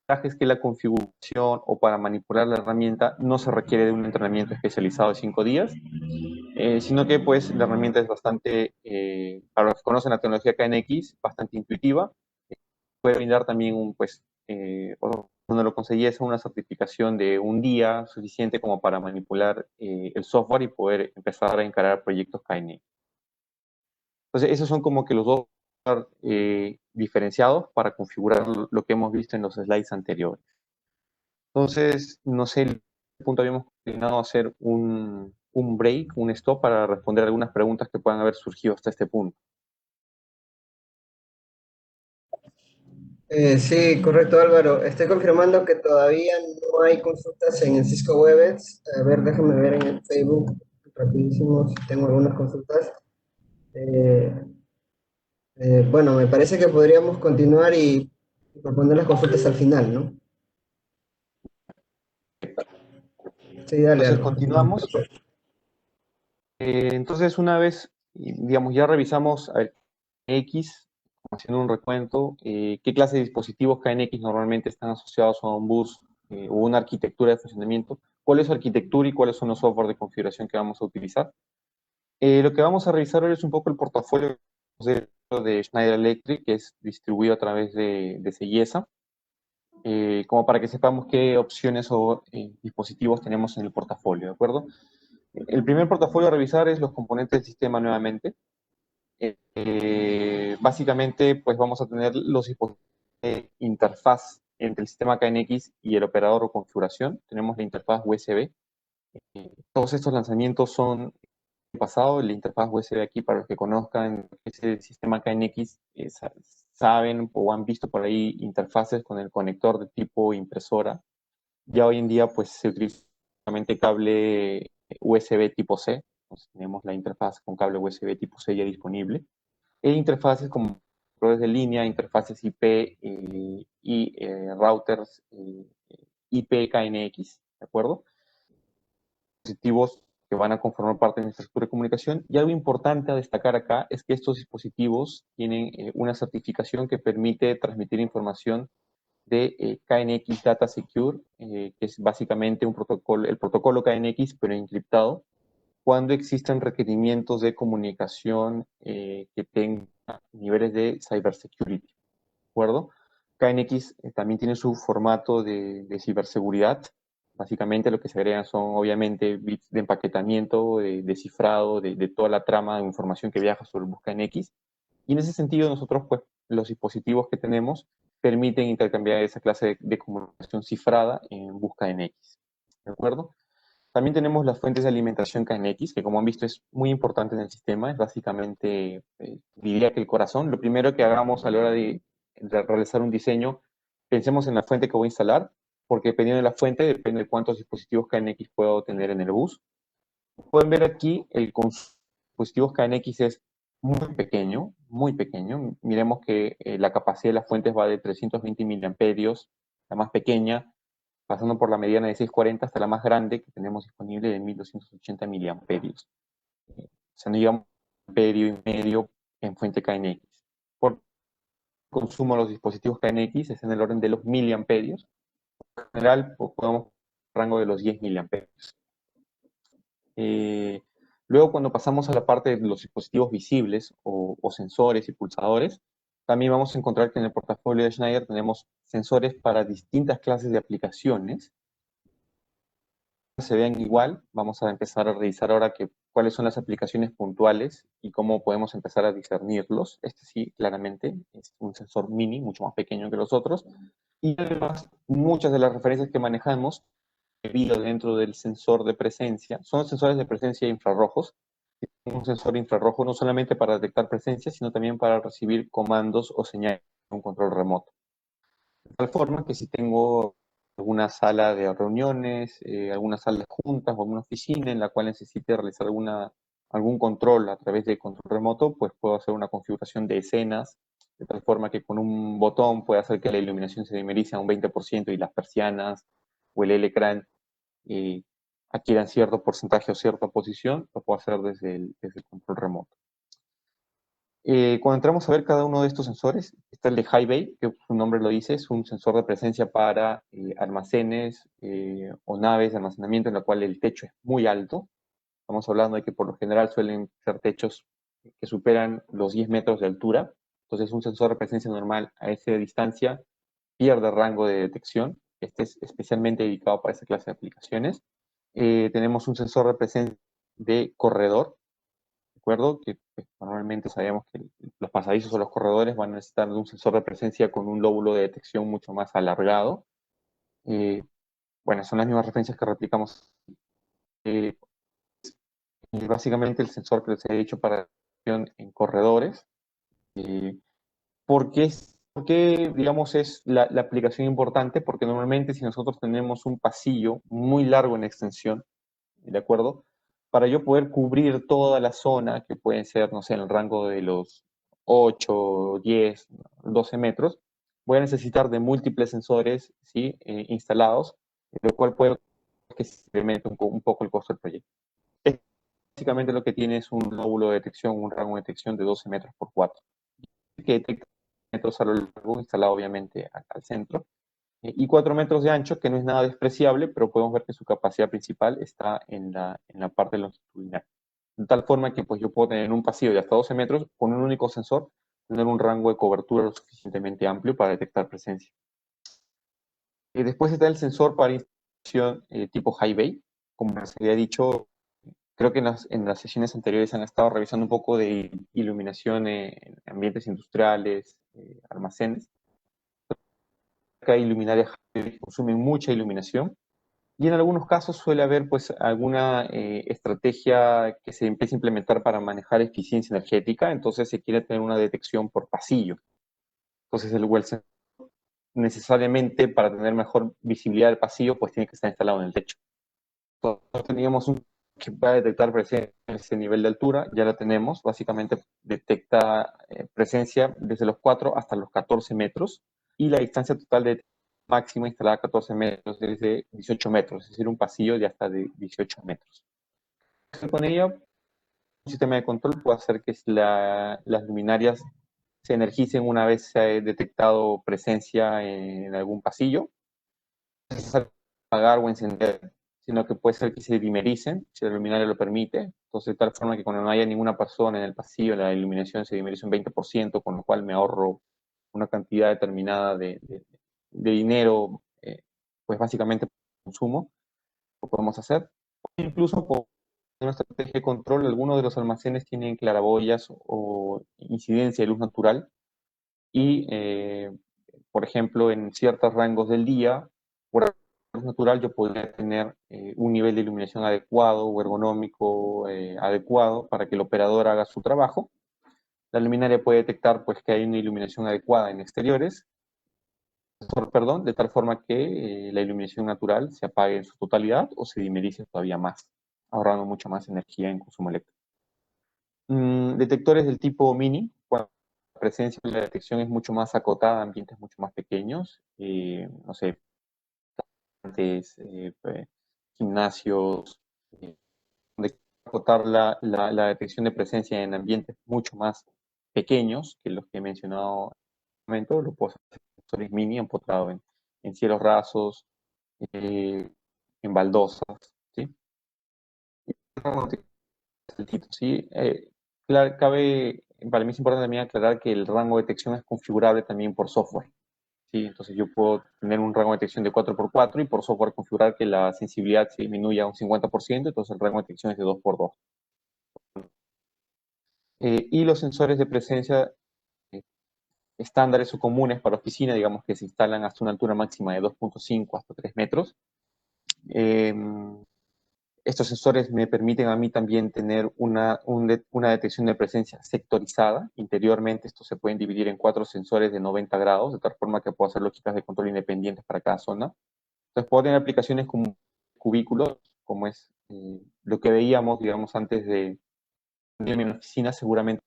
ventaja es que la configuración o para manipular la herramienta no se requiere de un entrenamiento especializado de 5 días, sino que pues la herramienta es bastante, para los que conocen la tecnología KNX, bastante intuitiva. Puede brindar también cuando lo conseguí es una certificación de un día suficiente como para manipular el software y poder empezar a encarar proyectos KNX. Entonces, esos son como que los dos diferenciados para configurar lo que hemos visto en los slides anteriores. Entonces, no sé, en el punto habíamos terminado hacer un break, un stop para responder algunas preguntas que puedan haber surgido hasta este punto. Sí, correcto, Álvaro. Estoy confirmando que todavía no hay consultas en el Cisco Webex. A ver, déjame ver en el Facebook rapidísimo si tengo algunas consultas. Eh, bueno, me parece que podríamos continuar y proponer las consultas al final, ¿no? Sí, dale, Entonces, Álvaro. continuamos. Entonces, una vez, digamos, ya revisamos a ver, X, haciendo un recuento, qué clase de dispositivos KNX normalmente están asociados a un bus o una arquitectura de funcionamiento, cuál es su arquitectura y cuáles son los software de configuración que vamos a utilizar. Lo que vamos a revisar hoy es un poco el portafolio de Schneider Electric, que es distribuido a través de Sellesa, como para que sepamos qué opciones o dispositivos tenemos en el portafolio, ¿de acuerdo? El primer portafolio a revisar es los componentes del sistema nuevamente. Básicamente, pues vamos a tener los dispositivos de interfaz entre el sistema KNX y el operador o configuración. Tenemos la interfaz USB. Todos estos lanzamientos son pasado, la interfaz USB aquí, para los que conozcan ese sistema KNX, saben o han visto por ahí interfaces con el conector de tipo impresora. Ya hoy en día pues se utiliza solamente cable USB tipo C. Entonces, tenemos la interfaz con cable USB tipo C ya disponible. E interfaces como controles de línea, interfaces IP y routers IP KNX, ¿de acuerdo? Dispositivos que van a conformar parte de nuestra estructura de comunicación. Y algo importante a destacar acá es que estos dispositivos tienen una certificación que permite transmitir información de KNX Data Secure, que es básicamente el protocolo KNX, pero encriptado, cuando existen requerimientos de comunicación que tengan niveles de cybersecurity, ¿de acuerdo? KNX también tiene su formato de ciberseguridad. Básicamente lo que se agregan son obviamente bits de empaquetamiento, de cifrado, de toda la trama de información que viaja sobre el bus KNX. Y en ese sentido nosotros, pues, los dispositivos que tenemos permiten intercambiar esa clase de comunicación cifrada en bus KNX. ¿De acuerdo? También tenemos las fuentes de alimentación KNX, que como han visto es muy importante en el sistema, es básicamente, diría que el corazón. Lo primero que hagamos a la hora de realizar un diseño, pensemos en la fuente que voy a instalar, porque dependiendo de la fuente, depende de cuántos dispositivos KNX puedo tener en el bus. Pueden ver aquí, el consumo de dispositivos KNX es muy pequeño, muy pequeño. Miremos que la capacidad de las fuentes va de 320 miliamperios, la más pequeña, pasando por la mediana de 640 hasta la más grande que tenemos disponible de 1280 miliamperios. O sea, no llegamos a un amperio y medio en fuente KNX. Por consumo de los dispositivos KNX es en el orden de los miliamperios. En general, pues, podemos un rango de los 10 miliamperios. Luego, cuando pasamos a la parte de los dispositivos visibles o sensores y pulsadores, también vamos a encontrar que en el portafolio de Schneider tenemos sensores para distintas clases de aplicaciones. Se vean igual, vamos a empezar a revisar ahora cuáles son las aplicaciones puntuales y cómo podemos empezar a discernirlos. Este sí, claramente, es un sensor mini, mucho más pequeño que los otros. Y además, muchas de las referencias que manejamos debido dentro del sensor de presencia son sensores de presencia infrarrojos. Un sensor infrarrojo no solamente para detectar presencia, sino también para recibir comandos o señales de un control remoto. De tal forma que si tengo alguna sala de reuniones, alguna sala de juntas o alguna oficina en la cual necesite realizar algún control a través de control remoto, pues puedo hacer una configuración de escenas, de tal forma que con un botón puede hacer que la iluminación se dimerice a un 20% y las persianas o el L-ecran eh, adquieran cierto porcentaje o cierta posición, lo puedo hacer desde el control remoto. Cuando entramos a ver cada uno de estos sensores, está el de High Bay, que su nombre lo dice, es un sensor de presencia para almacenes o naves de almacenamiento en la cual el techo es muy alto. Estamos hablando de que por lo general suelen ser techos que superan los 10 metros de altura. Entonces, un sensor de presencia normal a esa distancia pierde rango de detección. Este es especialmente dedicado para esta clase de aplicaciones. Tenemos un sensor de presencia de corredor, ¿de acuerdo? Que pues, normalmente sabemos que los pasadizos o los corredores van a necesitar de un sensor de presencia con un lóbulo de detección mucho más alargado. Eh, bueno, son las mismas referencias que replicamos. Eh, y básicamente el sensor que les he dicho para detección en corredores. Eh, ¿Por qué, digamos, es la aplicación importante? Porque normalmente si nosotros tenemos un pasillo muy largo en extensión, ¿de acuerdo? Para yo poder cubrir toda la zona, que pueden ser, no sé, en el rango de los 8, 10, 12 metros, voy a necesitar de múltiples sensores, ¿sí? Instalados, lo cual puede que se incremente un poco el costo del proyecto. Es básicamente lo que tiene es un lóbulo de detección, un rango de detección de 12 metros por 4, que detecta metros a lo largo, instalado obviamente al centro, y 4 metros de ancho, que no es nada despreciable, pero podemos ver que su capacidad principal está en la parte longitudinal. De tal forma que pues, yo puedo tener un pasillo de hasta 12 metros con un único sensor, tener un rango de cobertura lo suficientemente amplio para detectar presencia. Después está el sensor para instalación tipo high bay. Como les había dicho, creo que en las sesiones anteriores han estado revisando un poco de iluminación en ambientes industriales, almacenes. Que hay luminarias que consumen mucha iluminación y en algunos casos suele haber pues alguna estrategia que se empieza a implementar para manejar eficiencia energética, entonces se quiere tener una detección por pasillo. Entonces el well sensor necesariamente para tener mejor visibilidad del pasillo pues tiene que estar instalado en el techo. Entonces teníamos un que va a detectar presencia en ese nivel de altura, ya la tenemos, básicamente detecta presencia desde los 4 hasta los 14 metros y la distancia total de máxima instalada a 14 metros desde 18 metros, es decir, un pasillo de hasta de 18 metros. Con ella, un sistema de control puede hacer que las luminarias se energicen una vez se ha detectado presencia en algún pasillo, no es necesario apagar o encender, sino que puede ser que se dimericen, si la luminaria lo permite. Entonces, de tal forma que cuando no haya ninguna persona en el pasillo, la iluminación se dimerice un 20%, con lo cual me ahorro una cantidad determinada de dinero, pues básicamente por consumo, lo podemos hacer. Incluso por una estrategia de control, algunos de los almacenes tienen claraboyas o incidencia de luz natural y, por ejemplo, en ciertos rangos del día, por luz natural, yo podría tener un nivel de iluminación adecuado o ergonómico adecuado para que el operador haga su trabajo. La luminaria puede detectar pues, que hay una iluminación adecuada en exteriores, perdón, de tal forma que la iluminación natural se apague en su totalidad o se dimerice todavía más, ahorrando mucho más energía en consumo eléctrico. Detectores del tipo mini, cuando la presencia de la detección es mucho más acotada, ambientes mucho más pequeños, no sé, antes, gimnasios, donde acotar la detección de presencia en ambientes mucho más pequeños que los que he mencionado en el momento, lo puedo hacer con sensores mini empotrado en cielos rasos, en baldosas, ¿sí? ¿sí? Cabe, para mí es importante también aclarar que el rango de detección es configurable también por software. ¿Sí? Entonces yo puedo tener un rango de detección de 4x4 y por software configurar que la sensibilidad se disminuya a un 50%, entonces el rango de detección es de 2x2. Y los sensores de presencia eh, estándares o comunes para oficina, digamos que se instalan hasta una altura máxima de 2.5 hasta 3 metros. Eh, Estos sensores me permiten a mí también tener una detección de presencia sectorizada. Interiormente, estos se pueden dividir en 4 sensores de 90 grados, de tal forma que puedo hacer lógicas de control independientes para cada zona. Entonces, puedo tener aplicaciones como cubículos, como es lo que veíamos, digamos, antes de mi oficina, seguramente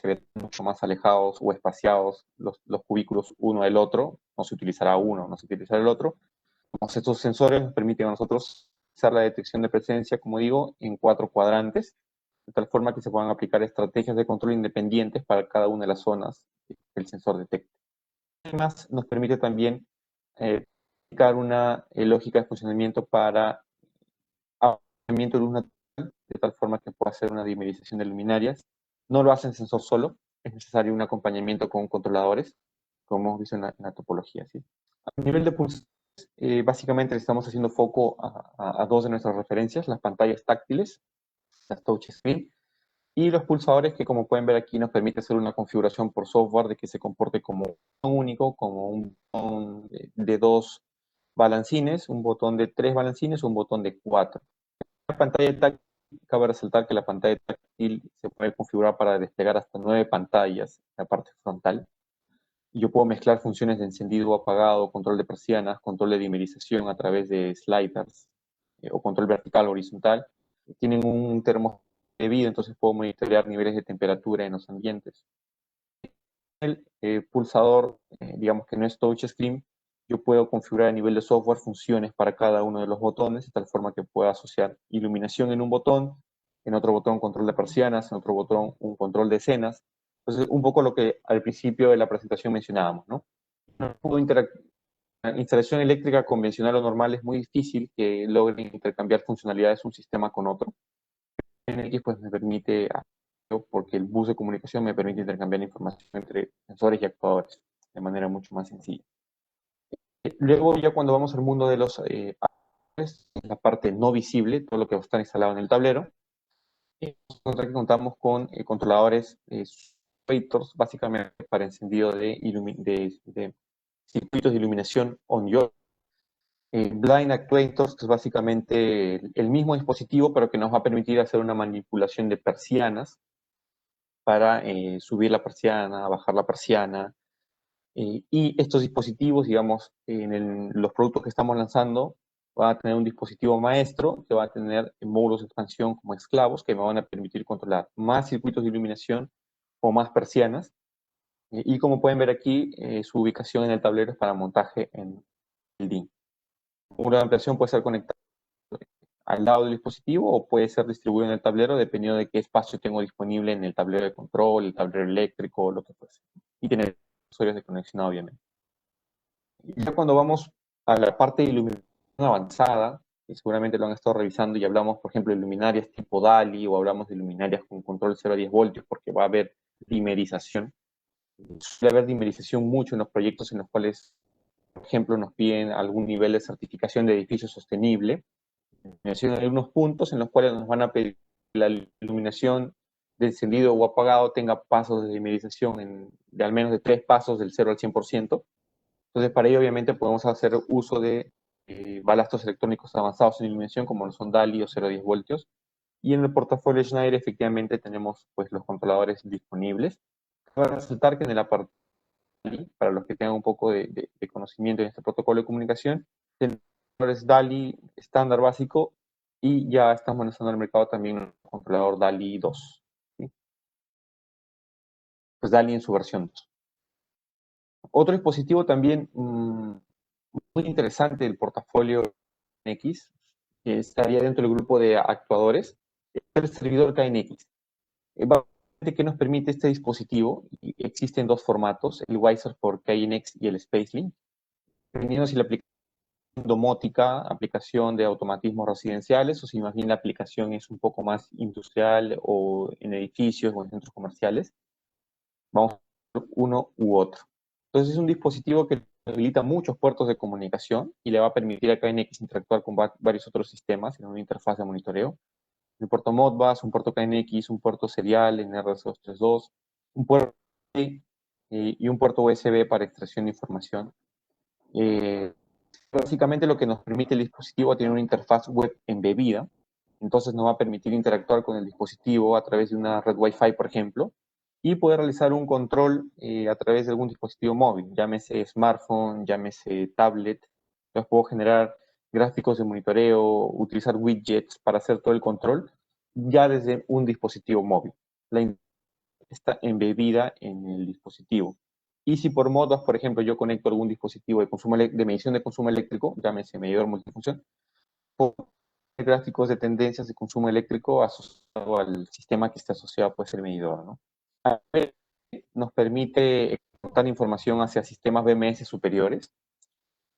se ven mucho más alejados o espaciados los cubículos uno del otro. No se utilizará uno, no se utilizará el otro. Estos sensores nos permiten a nosotros hacer la detección de presencia, como digo, en 4 cuadrantes, de tal forma que se puedan aplicar estrategias de control independientes para cada una de las zonas que el sensor detecte. Además, nos permite también aplicar una lógica de funcionamiento para aprovechamiento de luz natural, de tal forma que pueda hacer una dimerización de luminarias. No lo hace el sensor solo, es necesario un acompañamiento con controladores, como hemos visto en la topología. ¿Sí? A nivel de pulso, básicamente estamos haciendo foco a dos de nuestras referencias, las pantallas táctiles, las touchscreen, y los pulsadores que, como pueden ver aquí, nos permite hacer una configuración por software de que se comporte como un único, como un botón de 2 balancines, un botón de 3 balancines o un botón de 4. La pantalla táctil, cabe resaltar que la pantalla táctil se puede configurar para desplegar hasta 9 pantallas en la parte frontal. Yo puedo mezclar funciones de encendido o apagado, control de persianas, control de dimerización a través de sliders o control vertical o horizontal. Tienen un termo debido, entonces puedo monitorear niveles de temperatura en los ambientes. El pulsador, digamos que no es touchscreen, yo puedo configurar a nivel de software funciones para cada uno de los botones, de tal forma que pueda asociar iluminación en un botón, en otro botón control de persianas, en otro botón un control de escenas. Entonces, un poco lo que al principio de la presentación mencionábamos, ¿no? La instalación eléctrica convencional o normal es muy difícil que logren intercambiar funcionalidades un sistema con otro. NX pues me permite, porque el bus de comunicación me permite intercambiar información entre sensores y actuadores de manera mucho más sencilla. Luego ya cuando vamos al mundo de los actuadores, la parte no visible, todo lo que está instalado en el tablero, que contamos con controladores básicamente para encendido de circuitos de iluminación on-y-off. Blind Actuators, que es básicamente el mismo dispositivo, pero que nos va a permitir hacer una manipulación de persianas para subir la persiana, bajar la persiana. Y estos dispositivos, digamos, los productos que estamos lanzando, van a tener un dispositivo maestro que va a tener módulos de expansión como esclavos que me van a permitir controlar más circuitos de iluminación o más persianas. Y como pueden ver aquí, su ubicación en el tablero es para montaje en el DIN. Una ampliación puede ser conectada al lado del dispositivo o puede ser distribuido en el tablero dependiendo de qué espacio tengo disponible en el tablero de control, el tablero eléctrico, lo que fuese. Y tener accesorios de conexión, obviamente. Y ya cuando vamos a la parte de iluminación avanzada, y seguramente lo han estado revisando y hablamos, por ejemplo, de luminarias tipo DALI o hablamos de luminarias con control 0 a 10 voltios porque va a haber dimerización. Suele haber dimerización mucho en los proyectos en los cuales, por ejemplo, nos piden algún nivel de certificación de edificio sostenible. Hay unos puntos en los cuales nos van a pedir que la iluminación de encendido o apagado tenga pasos de dimerización de al menos de 3 pasos del 0 al 100%. Entonces, para ello, obviamente, podemos hacer uso de balastros electrónicos avanzados en iluminación, como son DALI o 0 a 10 voltios. Y en el portafolio Schneider, efectivamente, tenemos pues, los controladores disponibles. Cabe resaltar que en el apartado DALI, para los que tengan un poco de conocimiento en este protocolo de comunicación, tenemos DALI estándar básico y ya estamos lanzando al mercado también un controlador DALI 2. ¿Sí? Pues DALI en su versión 2. Otro dispositivo también muy interesante del portafolio KNX, que estaría dentro del grupo de actuadores, es el servidor KNX. Básicamente, ¿qué nos permite este dispositivo? Y existen dos formatos, el Wiser por KNX y el SpaceLink. Dependiendo si la aplicación domótica, aplicación de automatismos residenciales, o si más bien la aplicación es un poco más industrial o en edificios o en centros comerciales, vamos a hacer uno u otro. Entonces es un dispositivo que habilita muchos puertos de comunicación y le va a permitir a KNX interactuar con varios otros sistemas en una interfaz de monitoreo. Un puerto Modbus, un puerto KNX, un puerto serial en RS232, un puerto y un puerto USB para extracción de información. Básicamente lo que nos permite el dispositivo tener una interfaz web embebida, entonces nos va a permitir interactuar con el dispositivo a través de una red Wi-Fi, por ejemplo, y poder realizar un control a través de algún dispositivo móvil, llámese smartphone, llámese tablet. Entonces puedo generar gráficos de monitoreo, utilizar widgets para hacer todo el control ya desde un dispositivo móvil. La está embebida en el dispositivo. Y si por Modbus, por ejemplo, yo conecto algún dispositivo de, de medición de consumo eléctrico, llámese medidor multifunción, puedo tener gráficos de tendencias de consumo eléctrico asociado al sistema que está asociado pues, el medidor, ¿no? A ver, nos permite exportar información hacia sistemas BMS superiores.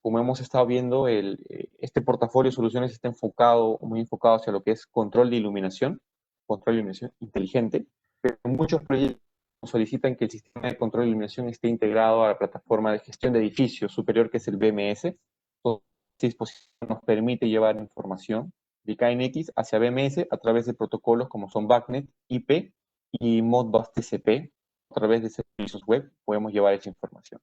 Como hemos estado viendo, este portafolio de soluciones está enfocado, muy enfocado hacia lo que es control de iluminación inteligente, pero muchos proyectos solicitan que el sistema de control de iluminación esté integrado a la plataforma de gestión de edificios superior, que es el BMS. Este dispositivo nos permite llevar información de KNX hacia BMS a través de protocolos como son BACnet, IP y Modbus TCP. A través de servicios web podemos llevar esa información.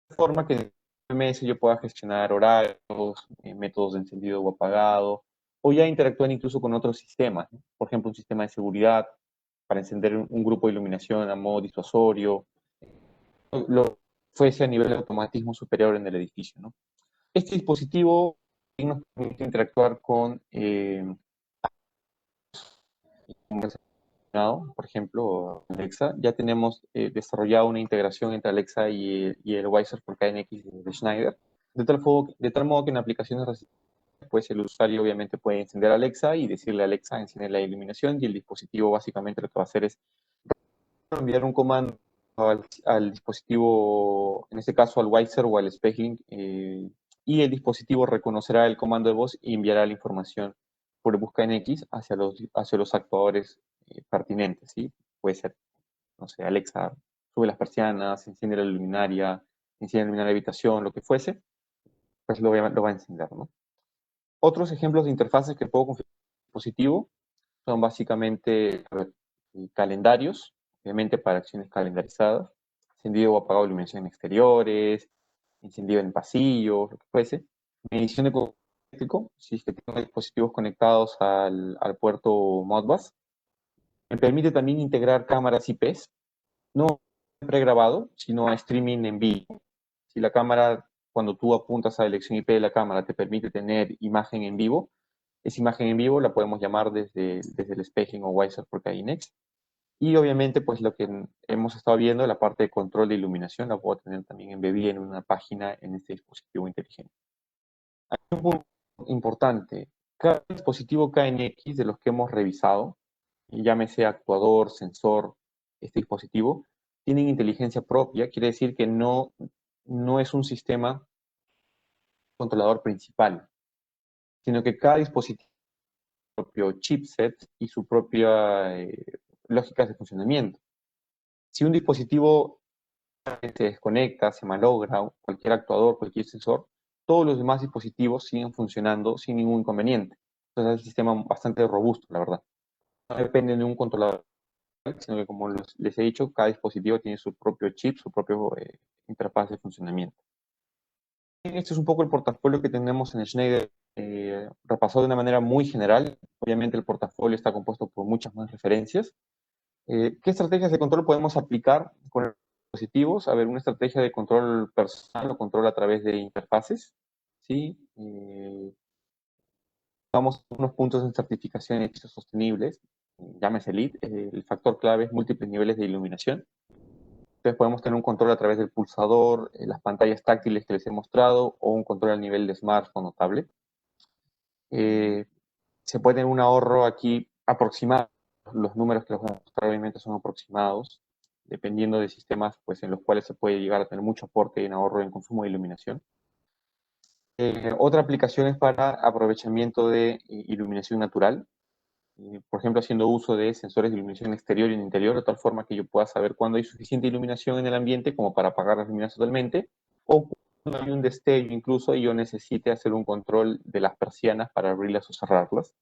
De forma que en el BMS yo pueda gestionar horarios, métodos de encendido o apagado, o ya interactuar incluso con otros sistemas, ¿no? Por ejemplo, un sistema de seguridad para encender un grupo de iluminación a modo disuasorio, lo fuese a nivel de automatismo superior en el edificio, ¿no? Este dispositivo nos permite interactuar con, por ejemplo, Alexa. Ya tenemos desarrollado una integración entre Alexa y el Wiser por KNX de Schneider, de tal modo que en aplicaciones pues el usuario obviamente puede encender Alexa y decirle a Alexa enciende la iluminación, y el dispositivo básicamente lo que va a hacer es enviar un comando al dispositivo, en este caso al Wiser o al Speglink, y el dispositivo reconocerá el comando de voz y enviará la información por busca en X hacia los actuadores pertinentes, ¿sí? Puede ser, no sé, Alexa, sube las persianas, enciende la luminaria, enciende la luminaria de habitación, lo que fuese, pues lo va a encender, ¿no? Otros ejemplos de interfaces que puedo configurar en el dispositivo son básicamente calendarios, obviamente para acciones calendarizadas, encendido o apagado de iluminación en exteriores, encendido en pasillos, lo que fuese. Medición de consumo eléctrico, si es que tengo dispositivos conectados al puerto Modbus. Me permite también integrar cámaras IPs, no pregrabado, sino a streaming en vivo. Si la cámara, cuando tú apuntas a la elección IP de la cámara, te permite tener imagen en vivo, esa imagen en vivo la podemos llamar desde el Speglink o Wiser por KNX. Y obviamente, pues lo que hemos estado viendo, la parte de control de iluminación, la puedo tener también embebida en una página en este dispositivo inteligente. Hay un punto importante. Cada dispositivo KNX de los que hemos revisado, llámese actuador, sensor, este dispositivo, tienen inteligencia propia, quiere decir que no es un sistema controlador principal, sino que cada dispositivo tiene su propio chipset y su propia lógica de funcionamiento. Si un dispositivo se desconecta, se malogra, cualquier actuador, cualquier sensor, todos los demás dispositivos siguen funcionando sin ningún inconveniente. Entonces es un sistema bastante robusto, la verdad. No depende de un controlador, sino que como les he dicho, cada dispositivo tiene su propio chip, su propio interfaz de funcionamiento. Este es un poco el portafolio que tenemos en Schneider, repasado de una manera muy general. Obviamente el portafolio está compuesto por muchas más referencias. ¿Qué estrategias de control podemos aplicar con los dispositivos? A ver, una estrategia de control personal o control a través de interfaces. ¿Sí? Vamos a unos puntos en certificación de edificios sostenibles, llámese LEED. El factor clave es múltiples niveles de iluminación. Entonces podemos tener un control a través del pulsador, las pantallas táctiles que les he mostrado, o un control a nivel de smartphone o tablet. Se puede tener un ahorro aquí aproximado. Los números que les voy a mostrar obviamente son aproximados, dependiendo de sistemas pues, en los cuales se puede llegar a tener mucho aporte en ahorro en consumo de iluminación. Otra aplicación es para aprovechamiento de iluminación natural, por ejemplo, haciendo uso de sensores de iluminación exterior y interior, de tal forma que yo pueda saber cuándo hay suficiente iluminación en el ambiente como para apagar las luminarias totalmente, o cuando hay un destello incluso y yo necesite hacer un control de las persianas para abrirlas o cerrarlas.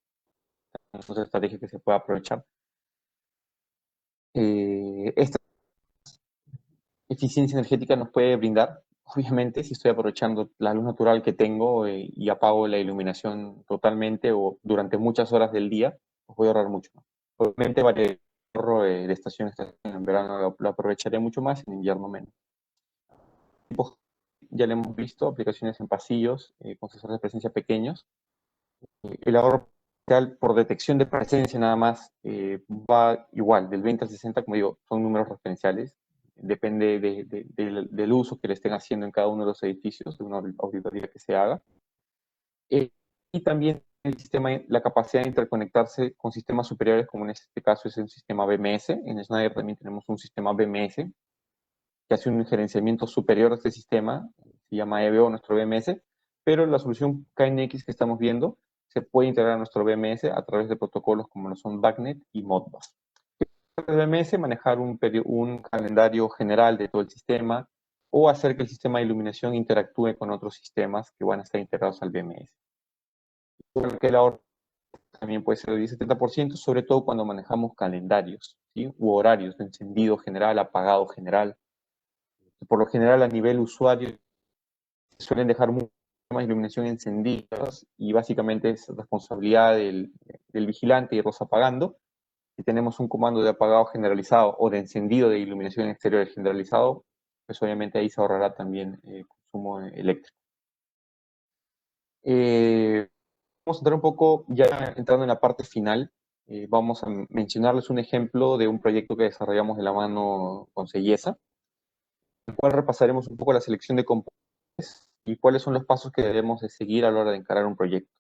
Es otra estrategia que se puede aprovechar. Esta eficiencia energética nos puede brindar, obviamente, si estoy aprovechando la luz natural que tengo y apago la iluminación totalmente o durante muchas horas del día, pues voy a ahorrar mucho. Obviamente, vale, ahorro de estación a estación. En verano lo aprovecharé mucho más, en invierno menos. Ya lo hemos visto, aplicaciones en pasillos con sensores de presencia pequeños. El ahorro potencial por detección de presencia nada más va igual, del 20 al 60, como digo, son números referenciales. Depende del uso que le estén haciendo en cada uno de los edificios, de una auditoría que se haga. Y también el sistema, la capacidad de interconectarse con sistemas superiores, como en este caso es un sistema BMS. En Schneider también tenemos un sistema BMS que hace un gerenciamiento superior de este sistema, se llama EVO, nuestro BMS, pero la solución KNX que estamos viendo se puede integrar a nuestro BMS a través de protocolos como lo son BACnet y Modbus. El BMS manejar un calendario general de todo el sistema o hacer que el sistema de iluminación interactúe con otros sistemas que van a estar integrados al BMS. Porque el ahorro también puede ser de 10-70%, sobre todo cuando manejamos calendarios, ¿sí? U horarios de encendido general, apagado general. Por lo general, a nivel usuario, suelen dejar mucha más iluminación encendida y básicamente es responsabilidad del vigilante irlos apagando. Si tenemos un comando de apagado generalizado o de encendido de iluminación exterior generalizado, pues obviamente ahí se ahorrará también consumo eléctrico. Vamos a entrar un poco, ya entrando en la parte final, vamos a mencionarles un ejemplo de un proyecto que desarrollamos de la mano con Sellesa, en el cual repasaremos un poco la selección de componentes y cuáles son los pasos que debemos de seguir a la hora de encarar un proyecto.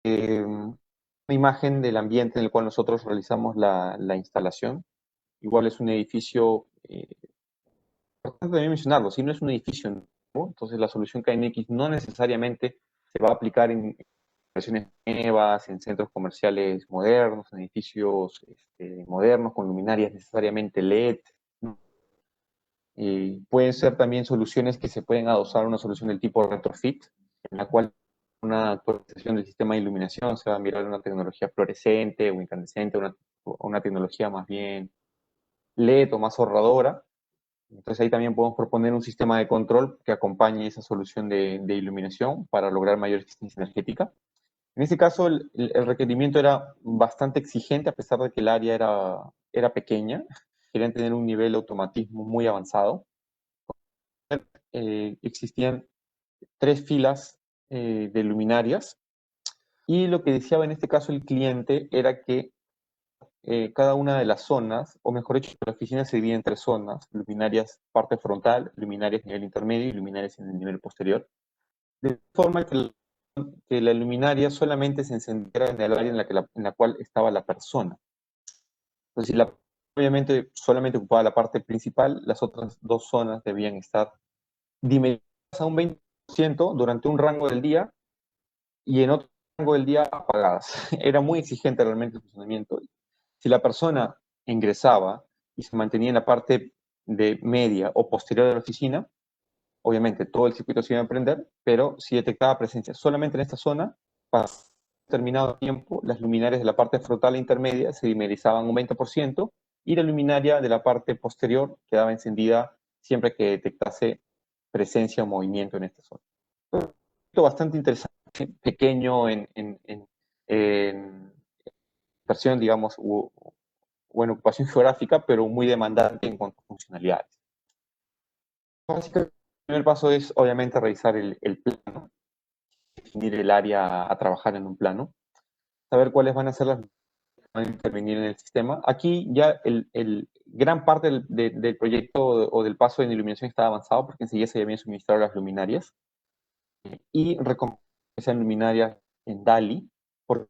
Una imagen del ambiente en el cual nosotros realizamos la instalación. Igual es un edificio, importante también mencionarlo, si no es un edificio nuevo, entonces la solución KNX no necesariamente se va a aplicar en inversiones nuevas, en centros comerciales modernos, en edificios modernos con luminarias necesariamente LED. ¿No? Pueden ser también soluciones que se pueden adosar a una solución del tipo retrofit, en la cual una actualización del sistema de iluminación se va a mirar una tecnología fluorescente o incandescente, una tecnología más bien LED o más ahorradora. Entonces ahí también podemos proponer un sistema de control que acompañe esa solución de iluminación para lograr mayor eficiencia energética. En este caso el requerimiento era bastante exigente a pesar de que el área era pequeña. Querían tener un nivel de automatismo muy avanzado. Existían 3 filas de luminarias y lo que deseaba en este caso el cliente era que cada una de las zonas, o mejor dicho, la oficina se divide en 3 zonas: luminarias parte frontal, luminarias nivel intermedio y luminarias en el nivel posterior, de forma que la luminaria solamente se encendiera en el área en la cual estaba la persona. Entonces, si obviamente solamente ocupaba la parte principal, las otras 2 zonas debían estar dimensionadas a un 20% durante un rango del día y en otro rango del día apagadas. Era muy exigente realmente el funcionamiento. Si la persona ingresaba y se mantenía en la parte de media o posterior de la oficina, obviamente todo el circuito se iba a prender, pero si detectaba presencia solamente en esta zona, pasado determinado tiempo, las luminarias de la parte frontal e intermedia se dimerizaban un 20% y la luminaria de la parte posterior quedaba encendida siempre que detectase presencia o movimiento en esta zona. Esto bastante interesante, pequeño en versión, digamos, o en ocupación geográfica, pero muy demandante en cuanto a funcionalidades. Básicamente, el primer paso es, obviamente, revisar el plano, definir el área a trabajar en un plano, saber cuáles van a ser las que van a intervenir en el sistema. Aquí ya gran parte del proyecto o del paso de iluminación está avanzado, porque enseguida se habían suministrado las luminarias, y recomendar que sean luminarias en DALI, porque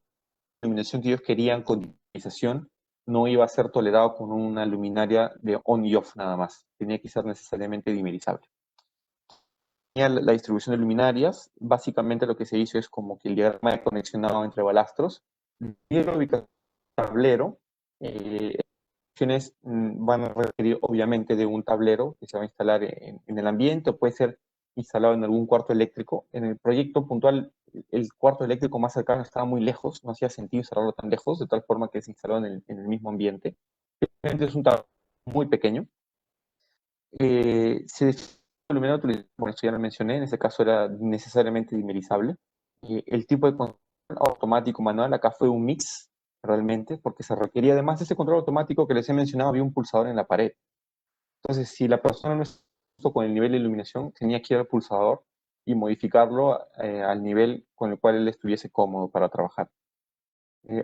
la iluminación que ellos querían con digitalización no iba a ser tolerado con una luminaria de on y off nada más. Tenía que ser necesariamente dimerizable. la distribución de luminarias. Básicamente lo que se hizo es como que el diagrama de conexionado entre balastros y la ubicación del tablero. Opciones van a requerir obviamente de un tablero que se va a instalar en el ambiente o puede ser instalado en algún cuarto eléctrico. En el proyecto puntual, el cuarto eléctrico más cercano estaba muy lejos, no hacía sentido instalarlo tan lejos, de tal forma que se instaló en el mismo ambiente. Es un tablero muy pequeño. Se define el luminario utilizado, bueno, esto ya lo mencioné, en este caso era necesariamente dimerizable. El tipo de control automático manual acá fue un mix realmente, porque se requería además de ese control automático que les he mencionado, había un pulsador en la pared. Entonces, si la persona no estuvo con el nivel de iluminación, tenía que ir al pulsador y modificarlo al nivel con el cual él estuviese cómodo para trabajar.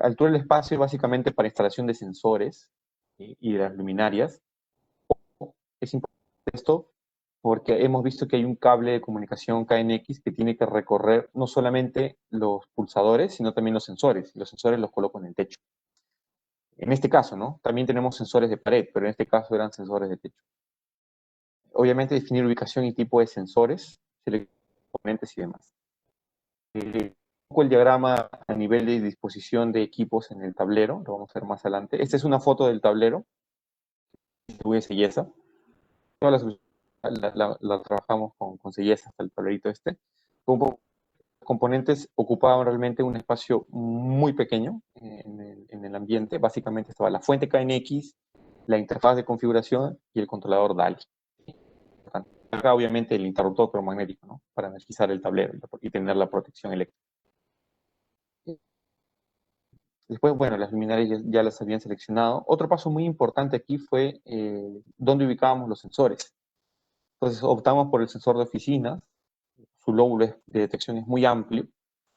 Altura del espacio básicamente para instalación de sensores y de las luminarias. Es importante esto porque hemos visto que hay un cable de comunicación KNX que tiene que recorrer no solamente los pulsadores, sino también los sensores. Y los sensores los coloco en el techo. En este caso, ¿no? También tenemos sensores de pared, pero en este caso eran sensores de techo. Obviamente definir ubicación y tipo de sensores, seleccionar componentes y demás. Un poco el diagrama a nivel de disposición de equipos en el tablero, lo vamos a ver más adelante. Esta es una foto del tablero, distribuye Sellesa. Todas la trabajamos con Sellesa hasta el tablerito este. Como componentes ocupaban realmente un espacio muy pequeño en el ambiente. Básicamente estaba la fuente KNX, la interfaz de configuración y el controlador DALI. Acá obviamente el interruptor electromagnético, ¿no? Para energizar el tablero y tener la protección eléctrica. Después, bueno, las luminarias ya las habían seleccionado. Otro paso muy importante aquí fue dónde ubicábamos los sensores. Entonces optamos por el sensor de oficinas. Su lóbulo de detección es muy amplio.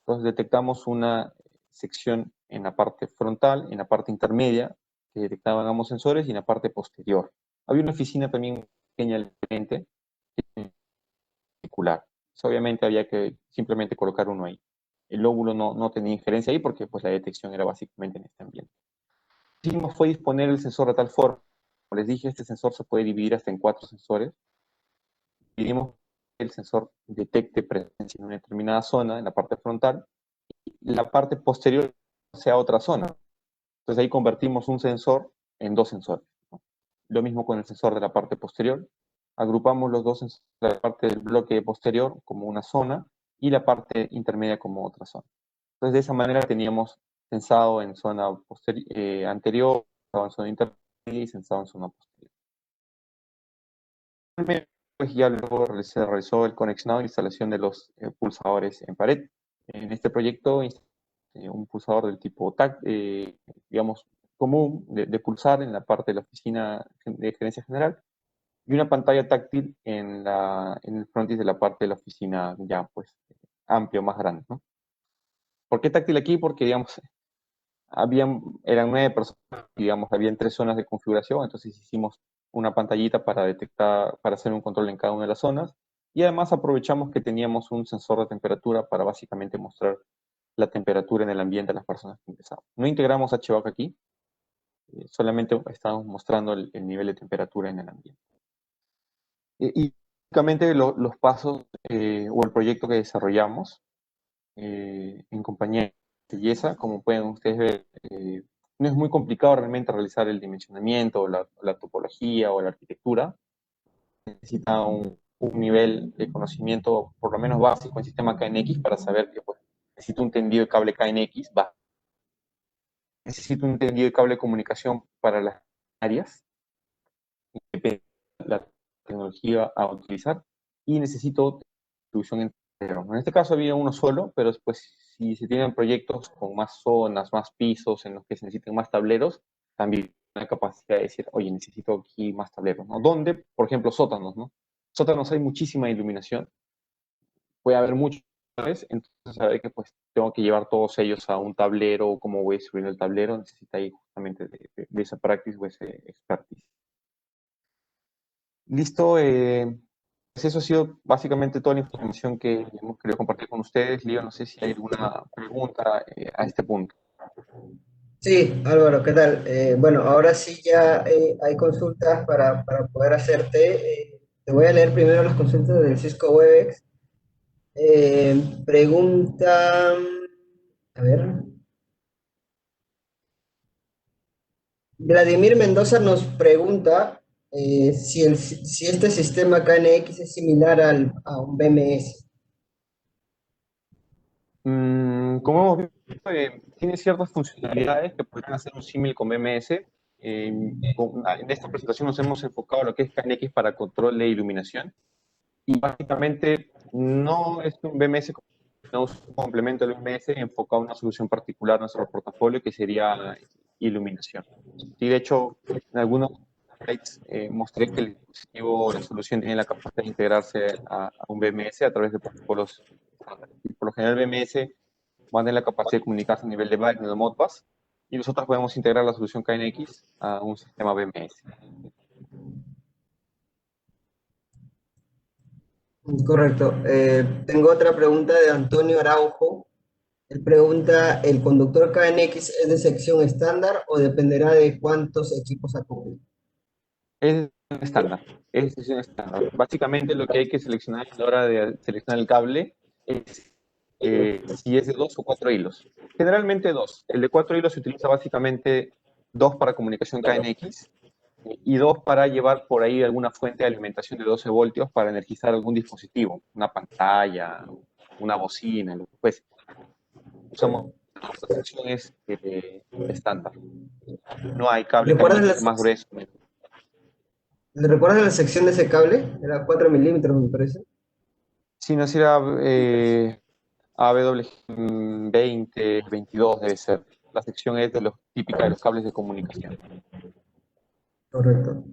Entonces detectamos una sección en la parte frontal, en la parte intermedia, que detectaban ambos sensores, y en la parte posterior. Había una oficina también pequeña al frente, particular. Obviamente había que simplemente colocar uno ahí. El lóbulo no tenía injerencia ahí porque pues, la detección era básicamente en este ambiente. Lo que hicimos fue disponer el sensor de tal forma, como les dije, este sensor se puede dividir hasta en 4 sensores. Dividimos que el sensor detecte presencia en una determinada zona, en la parte frontal, y la parte posterior sea otra zona. Entonces ahí convertimos un sensor en 2 sensores, ¿no? Lo mismo con el sensor de la parte posterior. Agrupamos los dos sensores de la parte del bloque posterior como una zona y la parte intermedia como otra zona. Entonces de esa manera teníamos sensado en zona anterior, sensado en zona intermedia y sensado en zona posterior. Pues ya luego se realizó el conexionado e instalación de los pulsadores en pared. En este proyecto un pulsador del tipo TAC, digamos, común de pulsar en la parte de la oficina de gerencia general y una pantalla táctil en el frontis de la parte de la oficina ya pues amplio, más grande, ¿no? ¿Por qué táctil aquí? Porque, digamos, eran 9 personas, digamos, habían 3 zonas de configuración, entonces hicimos una pantallita para detectar, para hacer un control en cada una de las zonas, y además aprovechamos que teníamos un sensor de temperatura para básicamente mostrar la temperatura en el ambiente de las personas que ingresaban. No integramos HVAC aquí, solamente estábamos mostrando el nivel de temperatura en el ambiente. Y básicamente los pasos o el proyecto que desarrollamos en compañía de Belleza, como pueden ustedes ver, no es muy complicado realmente realizar el dimensionamiento, o la topología o la arquitectura. Necesita un nivel de conocimiento por lo menos básico en sistema KNX para saber que pues, necesito un tendido de cable KNX, necesito un tendido de cable de comunicación para las áreas, depende de la tecnología a utilizar, y necesito distribución entero. En este caso había uno solo, pero después si se tienen proyectos con más zonas, más pisos, en los que se necesiten más tableros, también la capacidad de decir, oye, necesito aquí más tableros, ¿no? ¿Dónde? Por ejemplo, sótanos, ¿no? Sótanos hay muchísima iluminación, puede haber muchos, entonces saber que pues tengo que llevar todos ellos a un tablero, cómo voy a subir el tablero, necesita ahí justamente de esa practice o ese expertise. Listo, pues eso ha sido básicamente toda la información que hemos querido compartir con ustedes. Leo, no sé si hay alguna pregunta a este punto. Sí, Álvaro, ¿qué tal? Bueno, ahora sí ya hay consultas para poder hacerte. Te voy a leer primero las consultas del Cisco Webex Pregunta, a ver, Vladimir Mendoza nos pregunta si este sistema KNX es similar a un BMS. Como hemos visto, tiene ciertas funcionalidades que podrían hacer un símil con BMS. En esta presentación nos hemos enfocado en lo que es KNX para control de iluminación. Y básicamente no es un BMS, no es un complemento del BMS enfocado en una solución particular en nuestro portafolio que sería iluminación. Y de hecho, en algunos slides mostré que el dispositivo, la solución tiene la capacidad de integrarse a un BMS a través de protocolos. Y por lo general, el BMS van a tener la capacidad de comunicarse a nivel de byte, de Modbus, y nosotros podemos integrar la solución KNX a un sistema BMS. Correcto. Tengo otra pregunta de Antonio Araujo. Él pregunta, ¿el conductor KNX es de sección estándar o dependerá de cuántos equipos acople? Es estándar, es decisión estándar. Básicamente lo que hay que seleccionar a la hora de seleccionar el cable es si es de 2 o 4 hilos. Generalmente 2. El de 4 hilos se utiliza básicamente 2 para comunicación KNX y 2 para llevar por ahí alguna fuente de alimentación de 12 voltios para energizar algún dispositivo, una pantalla, una bocina, lo que fuese. Usamos las secciones estándar. No hay cable ¿Recuerdas KNX más la, grueso. ¿recuerdas la sección de ese cable? Era 4 milímetros, me parece. Si no será AW20, 22 debe ser. La sección es de los típica de los cables de comunicación. Correcto.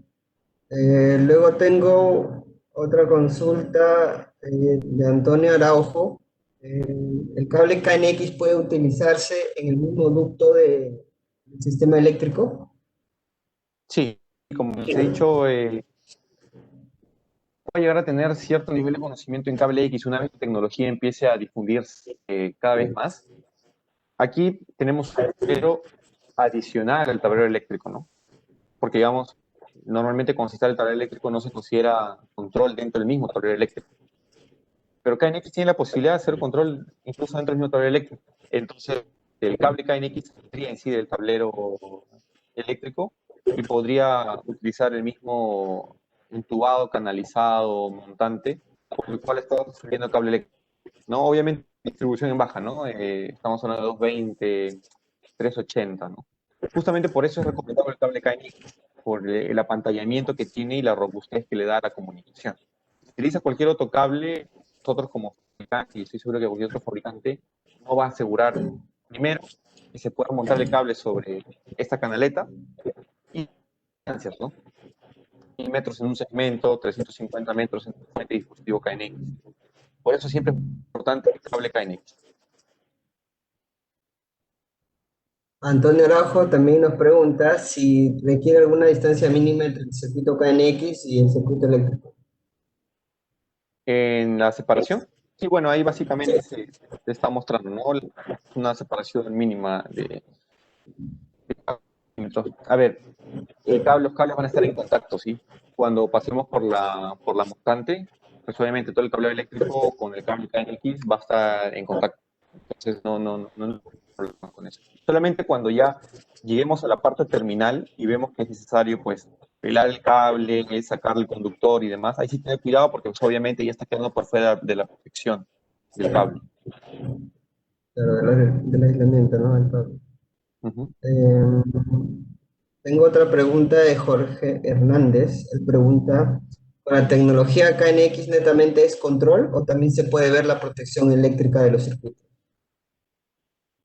Luego tengo otra consulta de Antonio Araujo. Eh, ¿El cable KNX puede utilizarse en el mismo ducto del sistema eléctrico? Sí, como les he dicho, puede llegar a tener cierto nivel de conocimiento en cable X una vez que la tecnología empiece a difundirse cada vez más. Aquí tenemos un tablero adicional al tablero eléctrico, ¿no? Porque, digamos, normalmente cuando se instala el tablero eléctrico no se considera control dentro del mismo tablero eléctrico. Pero KNX tiene la posibilidad de hacer control incluso dentro del mismo tablero eléctrico. Entonces, el cable KNX saldría en sí del tablero eléctrico y podría utilizar el mismo entubado, canalizado, montante, por el cual está subiendo el cable eléctrico. ¿No? Obviamente, distribución en baja, ¿no? Estamos hablando de 220, 380, ¿no? Justamente por eso es recomendable el cable KNX, por el apantallamiento que tiene y la robustez que le da a la comunicación. Si utiliza cualquier otro cable, nosotros como fabricante, y estoy seguro que cualquier otro fabricante, no va a asegurar, primero, que se pueda montar el cable sobre esta canaleta y distancias, ¿no? 1.000 metros en un segmento, 350 metros en un dispositivo KNX. Por eso siempre es importante el cable KNX. Antonio Araujo también nos pregunta si requiere alguna distancia mínima entre el circuito KNX y el circuito eléctrico. En la separación, sí, bueno, ahí básicamente se está mostrando, ¿no? Una separación mínima de milímetros. A ver, los cables van a estar en contacto, ¿sí? Cuando pasemos por la montante, pues obviamente todo el cable eléctrico con el cable KNX va a estar en contacto. Entonces no hay problema con eso. Solamente cuando ya lleguemos a la parte terminal y vemos que es necesario, pues, pelar el cable, sacar el conductor y demás, ahí sí tener cuidado porque pues, obviamente ya está quedando por fuera de la protección del cable. Claro, del aislamiento, ¿no? Del cable. Uh -huh. Eh, Tengo otra pregunta de Jorge Hernández. Él pregunta, ¿para tecnología KNX netamente es control o también se puede ver la protección eléctrica de los circuitos?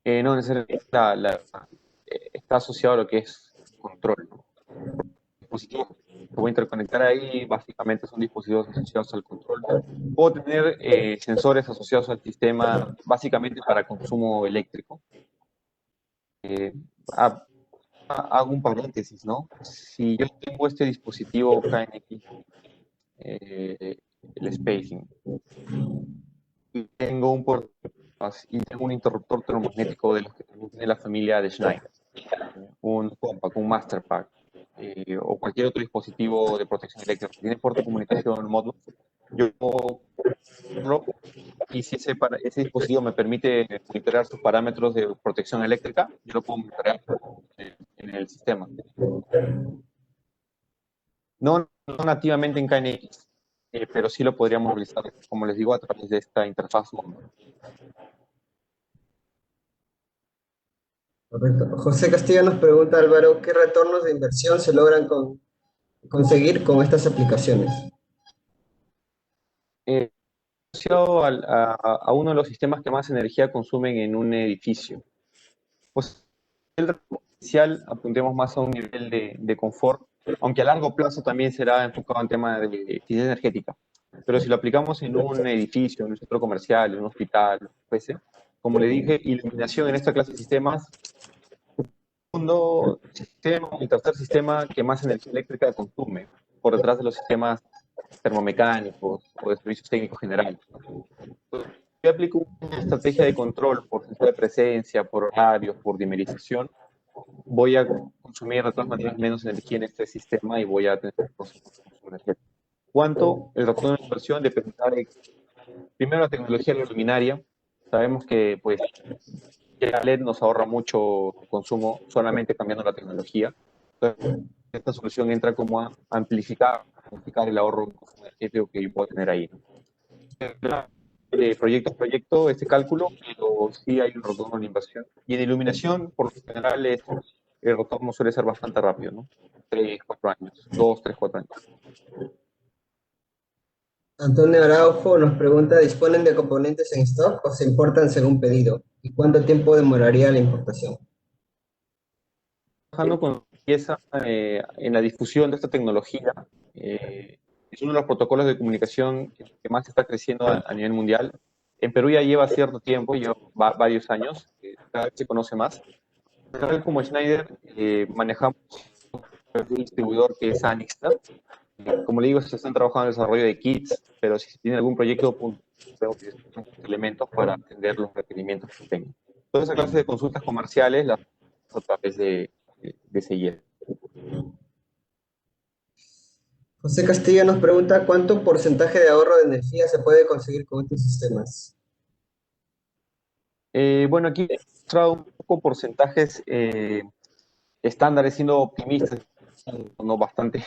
No necesariamente está asociado a lo que es control, ¿no? Dispositivos que voy a interconectar ahí básicamente son dispositivos asociados al control. Puedo tener sensores asociados al sistema básicamente para consumo eléctrico. Eh, Hago un paréntesis, ¿no? Si yo tengo este dispositivo KNX, el spacing, y tengo un interruptor termomagnético de los que tiene la familia de Schneider, un Compact, un Masterpack, o cualquier otro dispositivo de protección eléctrica que tiene puerto de comunicación módulo, yo puedo y si ese dispositivo me permite monitorear sus parámetros de protección eléctrica, yo lo puedo monitorear en el sistema. No nativamente en KNX, pero sí lo podríamos realizar, como les digo, a través de esta interfaz móvil. Correcto. José Castillo nos pregunta, Álvaro, ¿qué retornos de inversión se logran conseguir con estas aplicaciones? Asociado a uno de los sistemas que más energía consumen en un edificio. Pues el inicial apuntemos más a un nivel de confort, aunque a largo plazo también será enfocado en tema de eficiencia energética. Pero si lo aplicamos en un edificio, en un centro comercial, en un hospital, pues, como le dije, iluminación en esta clase de sistemas, segundo sistema, el tercer sistema que más energía eléctrica consume, por detrás de los sistemas termomecánicos o de servicios técnicos generales. Entonces, yo aplico una estrategia de control por sensor de presencia, por horarios, por dimerización, voy a consumir de todas maneras menos energía en este sistema y voy a tener consumo energético. ¿Cuánto? El retorno de inversión dependerá de, primero, la tecnología de la luminaria. Sabemos que pues, ya LED nos ahorra mucho consumo solamente cambiando la tecnología. Entonces, esta solución entra como a amplificar el ahorro energético que yo puedo tener ahí. De proyecto a proyecto este cálculo, pero sí hay un retorno de inversión. Y en iluminación, por lo general, el retorno suele ser bastante rápido, ¿no? 3, 4 años, 2, 3, 4 años. Antonio Araujo nos pregunta, ¿disponen de componentes en stock o se importan según pedido? ¿Y cuánto tiempo demoraría la importación? Trabajando con pieza en la difusión de esta tecnología, es uno de los protocolos de comunicación que más está creciendo a nivel mundial. En Perú ya lleva cierto tiempo, lleva varios años, cada vez se conoce más. Tal como Schneider, manejamos un distribuidor que es Anixta. Como le digo, se están trabajando en el desarrollo de kits, pero si tiene algún proyecto, podemos utilizar elementos para atender los requerimientos que tengan. Toda esa clase de consultas comerciales las hacemos a través de CIE. José Castillo nos pregunta, ¿cuánto porcentaje de ahorro de energía se puede conseguir con estos sistemas? Bueno, aquí he mostrado un poco porcentajes estándares, siendo optimistas, no bastante,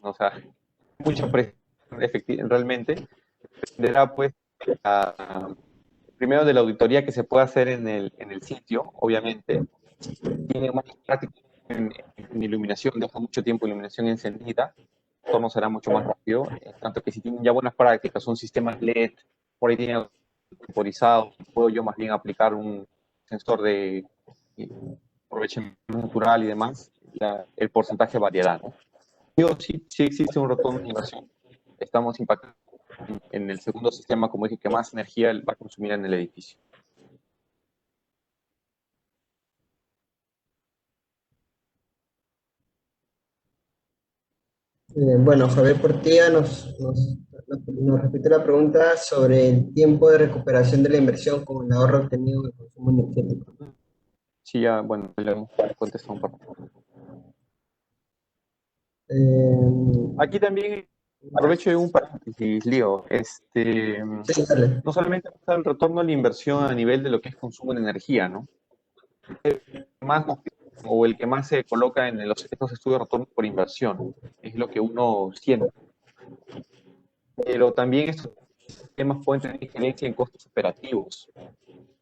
o sea, mucha presión realmente, dependerá pues primero de la auditoría que se puede hacer en el sitio, obviamente. Tiene más práctica en iluminación, deja mucho tiempo iluminación encendida, el torno será mucho más rápido, tanto que si tienen ya buenas prácticas, son sistemas LED, por ahí tienen temporizado, puedo yo más bien aplicar un sensor de aprovechamiento natural y demás, el porcentaje variará, ¿no? Yo sí existe un retorno de inversión, estamos impactando en el segundo sistema, como dije, que más energía va a consumir en el edificio. Bueno, Javier Portilla nos repite la pregunta sobre el tiempo de recuperación de la inversión con el ahorro obtenido en el consumo energético. Sí, ya, bueno, le contestado un par. Aquí también aprovecho de un paréntesis, Lío. Sí, dale. No solamente está el retorno a la inversión a nivel de lo que es consumo de energía, ¿no? Más o el que más se coloca en estos estudios de retorno por inversión, es lo que uno siente. Pero también estos temas pueden tener injerencia en costos operativos.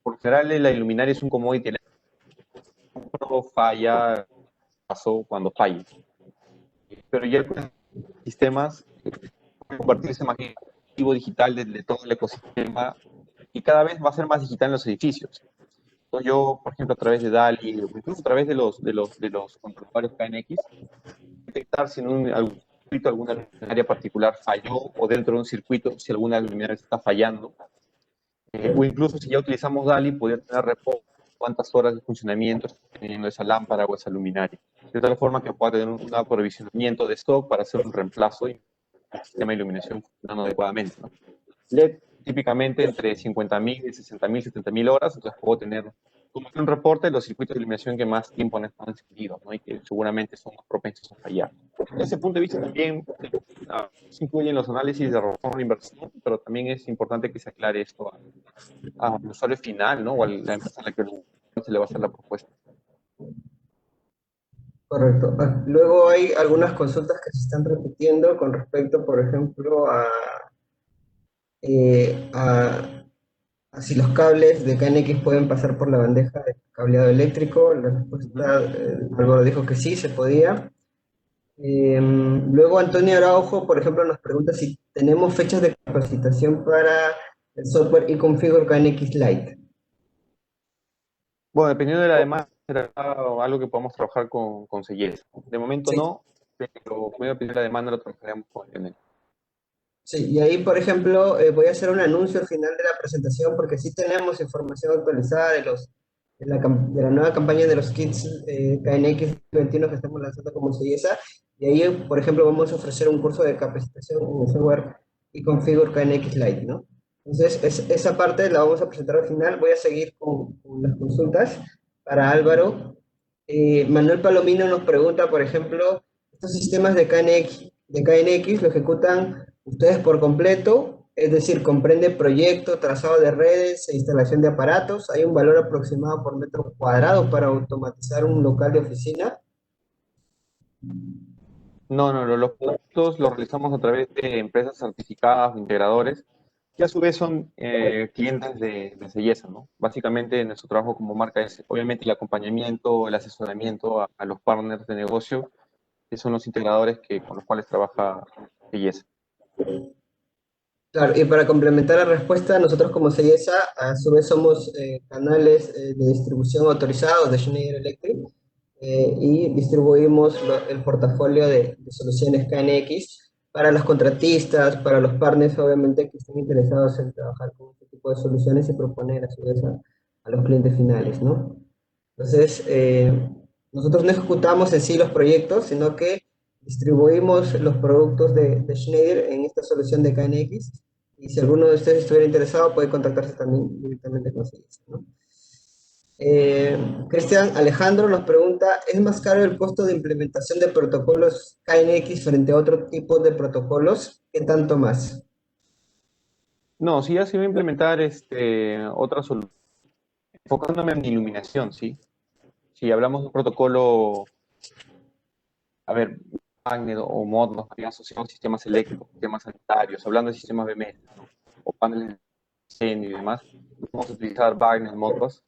Por lo general, la iluminaria es un commodity, falla, pasó cuando falla. Pero ya el sistemas convertirse más en activo digital de todo el ecosistema y cada vez va a ser más digital en los edificios. Entonces yo, por ejemplo, a través de DALI, o incluso a través de los controladores KNX, detectar si en algún circuito alguna luminaria particular falló o dentro de un circuito si alguna luminaria está fallando. O incluso si ya utilizamos DALI, poder tener reporte cuántas horas de funcionamiento está teniendo esa lámpara o esa luminaria. De tal forma que pueda tener un aprovisionamiento de stock para hacer un reemplazo y el sistema de iluminación funcionando adecuadamente, ¿no? LED típicamente entre 50.000, 60.000, 70.000 horas, entonces puedo tener como un reporte de los circuitos de iluminación que más tiempo han estado encendidos, ¿no? Y que seguramente son más propensos a fallar. Desde ese punto de vista también se incluyen los análisis de retorno de inversión, pero también es importante que se aclare esto al usuario final, ¿no? O a la empresa a la que se le va a hacer la propuesta. Correcto. Luego hay algunas consultas que se están repitiendo con respecto, por ejemplo, eh, a, a si los cables de KNX pueden pasar por la bandeja de cableado eléctrico. La Ujú. respuesta, Álvaro dijo que sí, se podía. Luego Antonio Araujo, por ejemplo, nos pregunta si tenemos fechas de capacitación para el software y configure KNX Lite. Bueno, dependiendo de la demanda, será algo que podamos trabajar con Sellez. De momento Sí, no, pero voy a pedir la demanda, lo trabajaremos con Lionel. sí, y ahí, por ejemplo, voy a hacer un anuncio al final de la presentación porque sí tenemos información actualizada de la nueva campaña de los kits KNX 21 que estamos lanzando como CIESA. Y ahí, por ejemplo, vamos a ofrecer un curso de capacitación en el software y configure KNX Lite, ¿no? Entonces, esa parte la vamos a presentar al final. Voy a seguir con las consultas para Álvaro. Manuel Palomino nos pregunta, por ejemplo, estos sistemas de KNX lo ejecutan ustedes por completo, es decir, comprende proyecto, trazado de redes e instalación de aparatos. Hay un valor aproximado por metro cuadrado para automatizar un local de oficina. No, no, los productos los realizamos a través de empresas certificadas o integradores, que a su vez son clientes de Sellesa, ¿no? Básicamente nuestro trabajo como marca es obviamente el acompañamiento, el asesoramiento a los partners de negocio, que son los integradores con los cuales trabaja Sellesa. Claro, y para complementar la respuesta, nosotros como CIESA, a su vez somos canales de distribución autorizados de Schneider Electric y distribuimos el portafolio de soluciones KNX para los contratistas, para los partners, obviamente, que estén interesados en trabajar con este tipo de soluciones y proponer a su vez a los clientes finales, ¿no? Entonces, nosotros no ejecutamos en sí los proyectos, sino que distribuimos los productos de Schneider en esta solución de KNX. Y si alguno de ustedes estuviera interesado, puede contactarse también directamente con ellos, ¿no? Cristian Alejandro nos pregunta, ¿es más caro el costo de implementación de protocolos KNX frente a otro tipo de protocolos? ¿Qué tanto más? No, sí ya se va a implementar otra solución, enfocándome en iluminación, ¿sí? Si hablamos de un protocolo, a ver, magnet o módulos asociados a sistemas eléctricos, sistemas sanitarios, hablando de sistemas BMS, ¿no? O paneles de diseño y demás, vamos a utilizar Wagner, Modbus,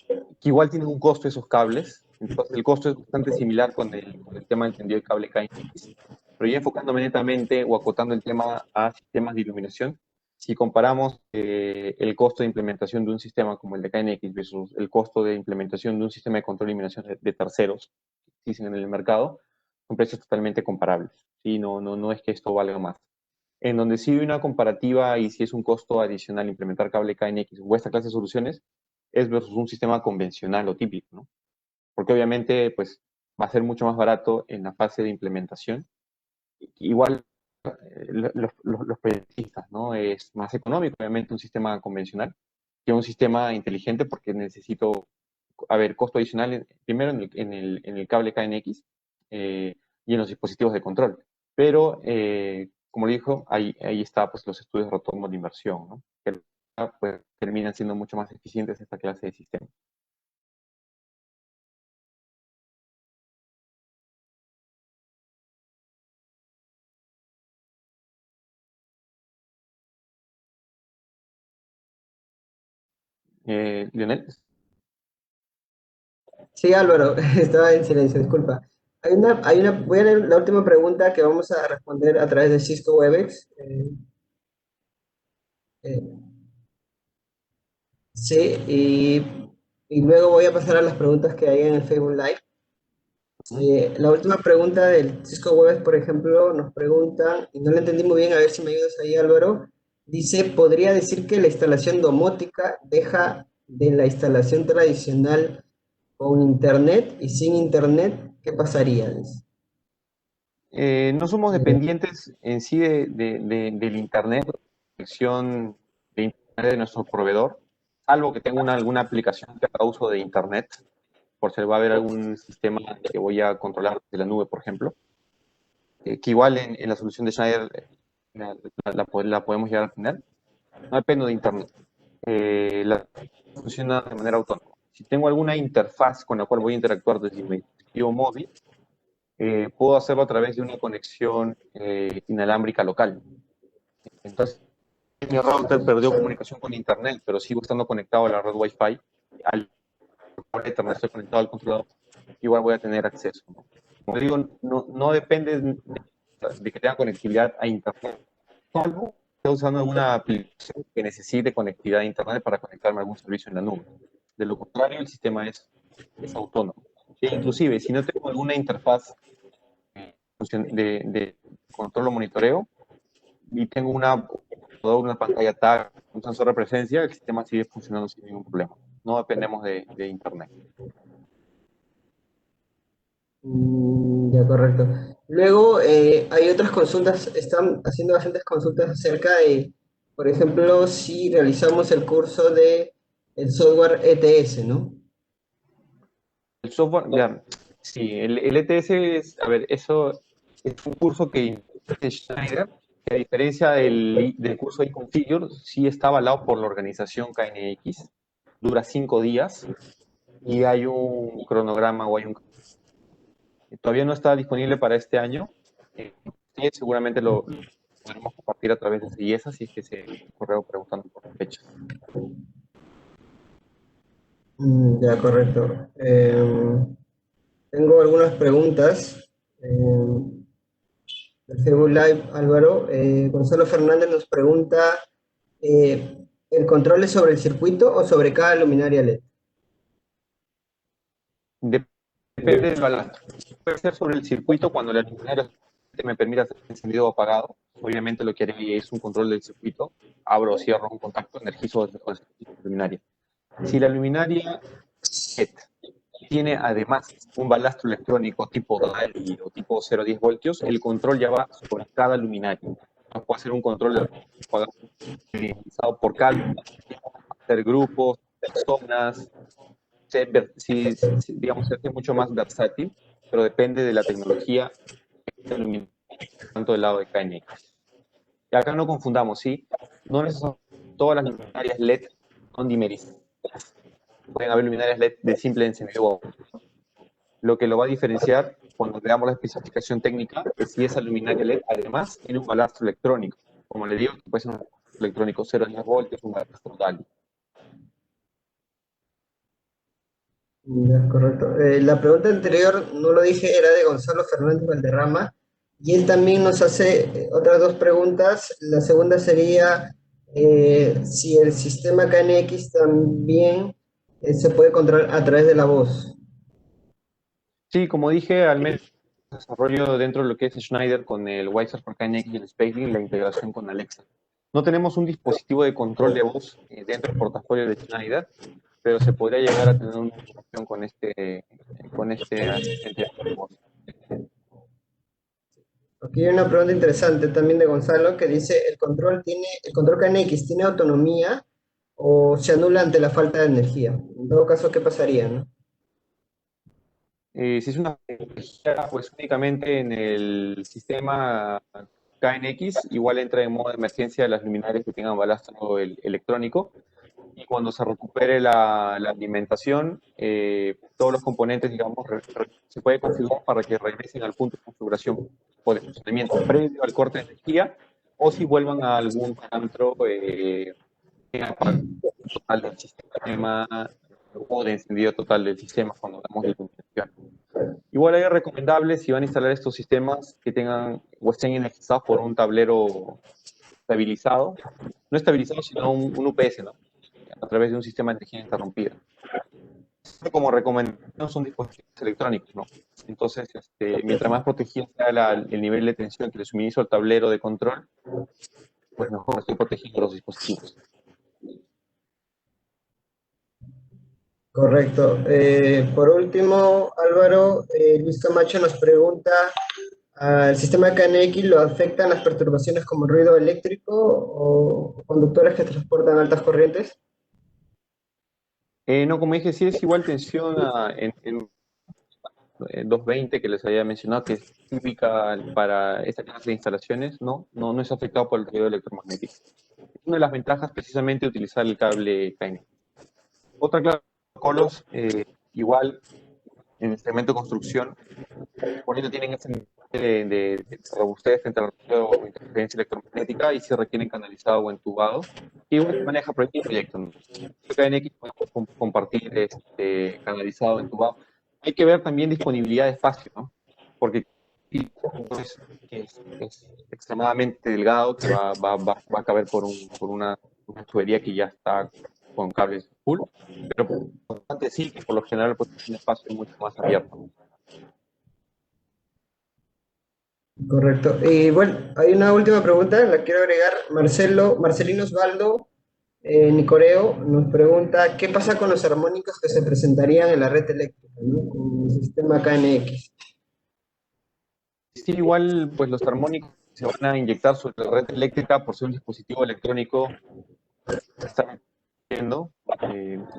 que igual tienen un costo esos cables, entonces el costo es bastante similar con el tema del tendido de cable KNX, pero ya enfocándome netamente o acotando el tema a sistemas de iluminación, si comparamos el costo de implementación de un sistema como el de KNX versus el costo de implementación de un sistema de control de iluminación de terceros que existen en el mercado, son precios totalmente comparables. ¿Sí? No, no, no es que esto valga más. En donde sí hay una comparativa y si es un costo adicional implementar cable KNX o esta clase de soluciones, es versus un sistema convencional o típico, ¿no? Porque obviamente, pues, va a ser mucho más barato en la fase de implementación. Igual, los proyectistas, ¿no? Es más económico, obviamente, un sistema convencional que un sistema inteligente porque necesito, a ver, costo adicional, primero en el cable KNX y en los dispositivos de control. Pero, como le dijo, ahí está, pues, los estudios de retorno de inversión, ¿no? Que pues, terminan siendo mucho más eficientes esta clase de sistemas. Lionel. Sí, Álvaro, estaba en silencio, disculpa. Voy a leer la última pregunta que vamos a responder a través de Cisco Webex. Eh, sí, y luego voy a pasar a las preguntas que hay en el Facebook Live. La última pregunta del Cisco Webex, por ejemplo, nos preguntan, y no la entendí muy bien, a ver si me ayudas ahí, Álvaro. Dice, ¿podría decir que la instalación domótica deja de la instalación tradicional con internet y sin internet? ¿Qué pasaría? Dice. No somos dependientes en sí del Internet, de la conexión de Internet de nuestro proveedor, salvo que tenga alguna aplicación que haga uso de Internet, por si va a haber algún sistema que voy a controlar desde la nube, por ejemplo. que igual en la solución de Schneider la podemos llegar al final. No dependo de Internet. Funciona de manera autónoma. Si tengo alguna interfaz con la cual voy a interactuar desde mi dispositivo móvil, puedo hacerlo a través de una conexión inalámbrica local. Entonces, mi router perdió comunicación con Internet, pero sigo estando conectado a la red Wi-Fi. Al Ethernet estoy conectado al controlador, igual voy a tener acceso. Como digo, no depende de que tenga conectividad a Internet, salvo que esté usando alguna aplicación que necesite conectividad a Internet para conectarme a algún servicio en la nube. De lo contrario, el sistema es autónomo. E inclusive, si no tengo alguna interfaz de control o monitoreo y tengo una pantalla TAC, un sensor de presencia, el sistema sigue funcionando sin ningún problema. No dependemos de Internet. Ya, correcto. Luego, hay otras consultas, están haciendo bastantes consultas acerca de, por ejemplo, si realizamos el curso de el software ETS, ¿no? El software, ya, sí, el ETS es, a ver, eso es un curso que imparte Schneider, que a diferencia del curso de Configure, sí está avalado por la organización KNX, dura 5 días y hay un cronograma o hay un... Todavía no está disponible para este año, sí, seguramente lo podremos compartir a través de CIESA si es que se correo preguntando por fechas. Ya, correcto. Tengo algunas preguntas. El Facebook Live, Álvaro. Gonzalo Fernández nos pregunta, ¿el control es sobre el circuito o sobre cada luminaria LED? Depende del balance. Puede ser sobre el circuito cuando la luminaria me permite hacer encendido o apagado. Obviamente lo que haré es un control del circuito. Abro o cierro un contacto, energizo o después la luminaria. Si la luminaria LED tiene además un balastro electrónico tipo DALI o tipo 0,10 voltios, el control ya va sobre cada luminaria. No puedo hacer un control realizado por cada luminaria, hacer grupos, zonas, digamos, se hace mucho más versátil, pero depende de la tecnología, tanto del lado de KNX. Y acá no confundamos, ¿sí? No necesariamente todas las luminarias LED son dimerizadas. Pueden haber luminarias LED de simple encendido. Lo que lo va a diferenciar cuando veamos la especificación técnica es si esa luminaria LED además tiene un balastro electrónico. Como le digo, puede ser un balastro electrónico 0,10 voltios, un balastro DALI. Ya, correcto. La pregunta anterior, no lo dije, era de Gonzalo Fernández Valderrama, y él también nos hace otras dos preguntas. La segunda sería si el sistema KNX también se puede controlar a través de la voz. Sí, como dije, al menos desarrollo dentro de lo que es Schneider con el Wi-Fi for KNX y el SpaceLink, la integración con Alexa. No tenemos un dispositivo de control de voz dentro del portafolio de Schneider, pero se podría llegar a tener una integración con este asistente de voz. Aquí hay una pregunta interesante también de Gonzalo que dice, ¿el control KNX tiene autonomía o se anula ante la falta de energía? En todo caso, ¿qué pasaría, no? Si es una tecnología, pues únicamente en el sistema KNX, igual entra en modo de emergencia las luminarias que tengan balastro electrónico, y cuando se recupere la alimentación, todos los componentes, digamos, se puede configurar para que regresen al punto de configuración o de funcionamiento previo al corte de energía, o si vuelvan a algún parámetro total del sistema o de encendido total del sistema cuando hablamos de iluminación. Igual es recomendable si van a instalar estos sistemas que tengan o estén energizados por un tablero estabilizado, no estabilizado, sino un UPS, ¿no? A través de un sistema de energía interrumpida. Como recomendación son dispositivos electrónicos, ¿no? Entonces, mientras más protegido sea el nivel de tensión que le suministro al tablero de control, pues mejor estoy protegiendo los dispositivos. Correcto. Por último, Álvaro, Luis Camacho nos pregunta, ¿al sistema KNX lo afectan las perturbaciones como ruido eléctrico o conductores que transportan altas corrientes? No, como dije, sí es igual tensión 220 que les había mencionado, que es típica para esta clase de instalaciones, no es afectado por el ruido electromagnético. Es una de las ventajas precisamente de utilizar el cable KNX. Otra clase de protocolos, igual en el segmento de construcción, por ello tienen ese nivel de robustez frente al ruido o interferencia electromagnética y se requieren canalizado o entubado. Y uno se maneja proyecto y proyecto, ¿no? KNX podemos compartir canalizado, entubado. Hay que ver también disponibilidad de espacio, ¿no? Porque es extremadamente delgado, que va a caber por una tubería que ya está con cables full, pero por importante sí, que por lo general pues, es un espacio mucho más abierto. Correcto. Y bueno, hay una última pregunta, la quiero agregar. Marcelino Osvaldo Nicoreo nos pregunta, ¿qué pasa con los armónicos que se presentarían en la red eléctrica, ¿no? Con el sistema KNX? Sí, igual, pues los armónicos se van a inyectar sobre la red eléctrica por ser un dispositivo electrónico que está viendo.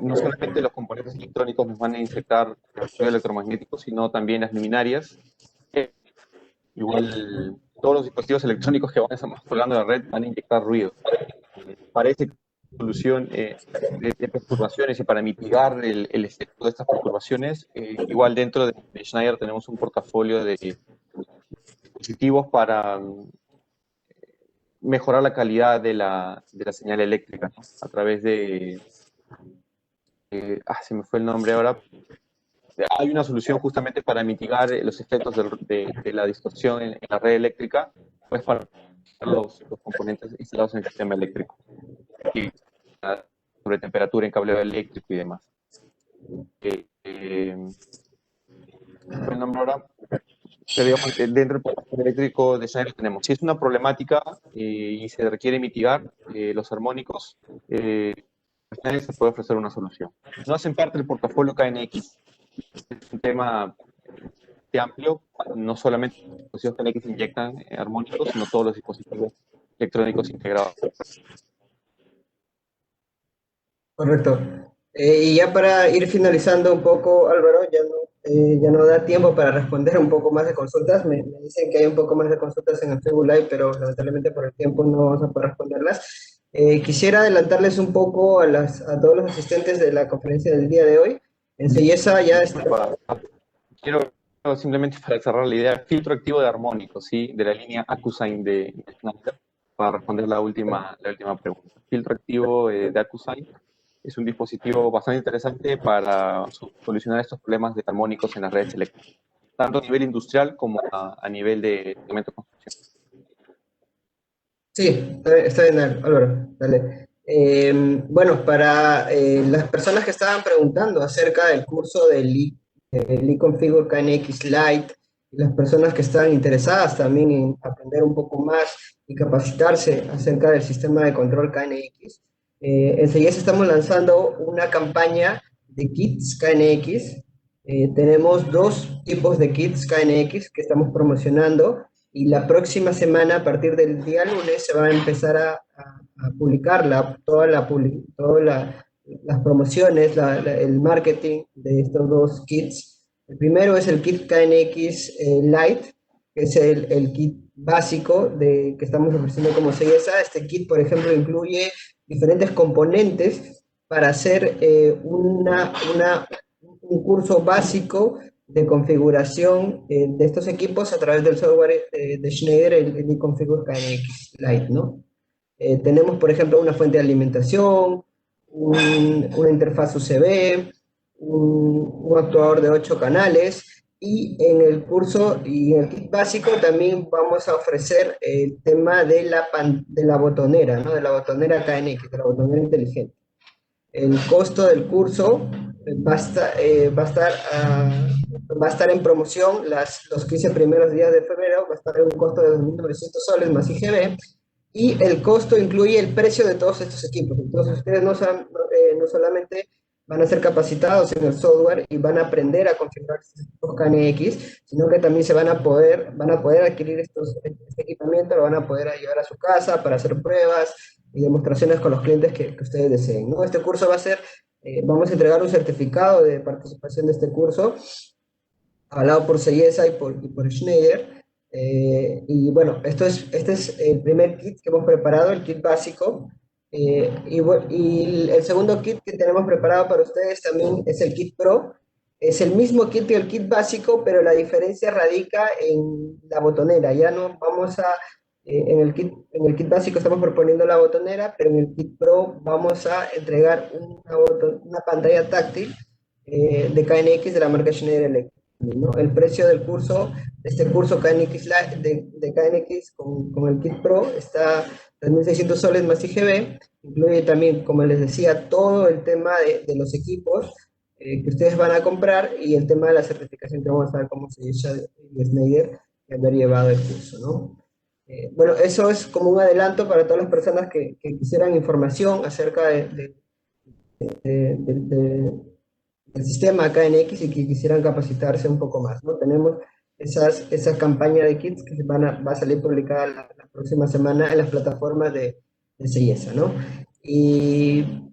No solamente los componentes electrónicos nos van a inyectar ruido electromagnético, sino también las luminarias. Igual, todos los dispositivos electrónicos que van explorando la red van a inyectar ruido. Parece que la solución de perturbaciones y para mitigar el efecto de estas perturbaciones, igual dentro de Schneider tenemos un portafolio de dispositivos para mejorar la calidad de la señal eléctrica, ¿no? A través se me fue el nombre ahora. Hay una solución justamente para mitigar los efectos de la distorsión en la red eléctrica, pues para los componentes instalados en el sistema eléctrico, y sobre temperatura en cableado eléctrico y demás. El nombre ahora, pero digamos, dentro del portafolio eléctrico de Schneider tenemos, si es una problemática y se requiere mitigar los armónicos, Schneider se puede ofrecer una solución. No hacen parte del portafolio KNX, es un tema amplio, no solamente los dispositivos KNX inyectan armónicos, sino todos los dispositivos electrónicos integrados. Correcto. Y ya para ir finalizando un poco, Álvaro, ya no da tiempo para responder un poco más de consultas. Me dicen que hay un poco más de consultas en el Facebook Live, pero lamentablemente por el tiempo no vamos a poder responderlas. Quisiera adelantarles un poco a todos los asistentes de la conferencia del día de hoy. En Sellesa ya está. Quiero simplemente para cerrar la idea, filtro activo de armónicos, ¿sí? De la línea AcuSign de Schneider, para responder la última pregunta. Filtro activo de AcuSign es un dispositivo bastante interesante para solucionar estos problemas de armónicos en las redes eléctricas, tanto a nivel industrial como a nivel de segmento de construcción. Sí, está bien, Álvaro, dale. Bueno, para las personas que estaban preguntando acerca del curso del eConfigure KNX Lite, y las personas que están interesadas también en aprender un poco más y capacitarse acerca del sistema de control KNX, enseguida estamos lanzando una campaña de kits KNX. Tenemos dos tipos de kits KNX que estamos promocionando y la próxima semana, a partir del día lunes, se va a empezar a publicar las promociones, el marketing de estos dos kits. El primero es el kit KNX Lite, que es el kit básico que estamos ofreciendo como CIESA. Este kit, por ejemplo, incluye diferentes componentes para hacer un curso básico de configuración de estos equipos a través del software de Schneider, el eConfigure KNX Lite, ¿no? Tenemos, por ejemplo, una fuente de alimentación, una interfaz USB, un actuador de 8 canales, y en el curso y en el kit básico también vamos a ofrecer el tema de la botonera, ¿no? De la botonera KNX, de la botonera inteligente. El costo del curso va a estar en promoción los 15 primeros días de febrero, va a estar en un costo de 2.900 soles más IGB, y el costo incluye el precio de todos estos equipos. Entonces ustedes no solamente van a ser capacitados en el software y van a aprender a configurar estos equipos KNX, sino que también van a poder adquirir este equipamiento, lo van a poder llevar a su casa para hacer pruebas y demostraciones con los clientes que ustedes deseen, ¿no? Este curso vamos a entregar un certificado de participación de este curso avalado por Seyesa y por Schneider. Y bueno, este es el primer kit que hemos preparado, el kit básico. Y el segundo kit que tenemos preparado para ustedes también es el kit Pro. Es el mismo kit que el kit básico, pero la diferencia radica en la botonera. Ya no vamos a, en el kit básico estamos proponiendo la botonera, pero en el kit Pro vamos a entregar una pantalla táctil de KNX de la marca Schneider Electric, ¿no? El precio del curso, de este curso KNX, de KNX con el kit Pro está 3.600 soles más IGB. Incluye también, como les decía, todo el tema de los equipos que ustedes van a comprar y el tema de la certificación que vamos a ver cómo se dice Schneider de haber llevado el curso, ¿no? Bueno, eso es como un adelanto para todas las personas que quisieran información acerca de, el sistema KNX y que quisieran capacitarse un poco más, ¿no? Tenemos esa campaña de kits que va a salir publicada la próxima semana en las plataformas de Seyesa, ¿no? Y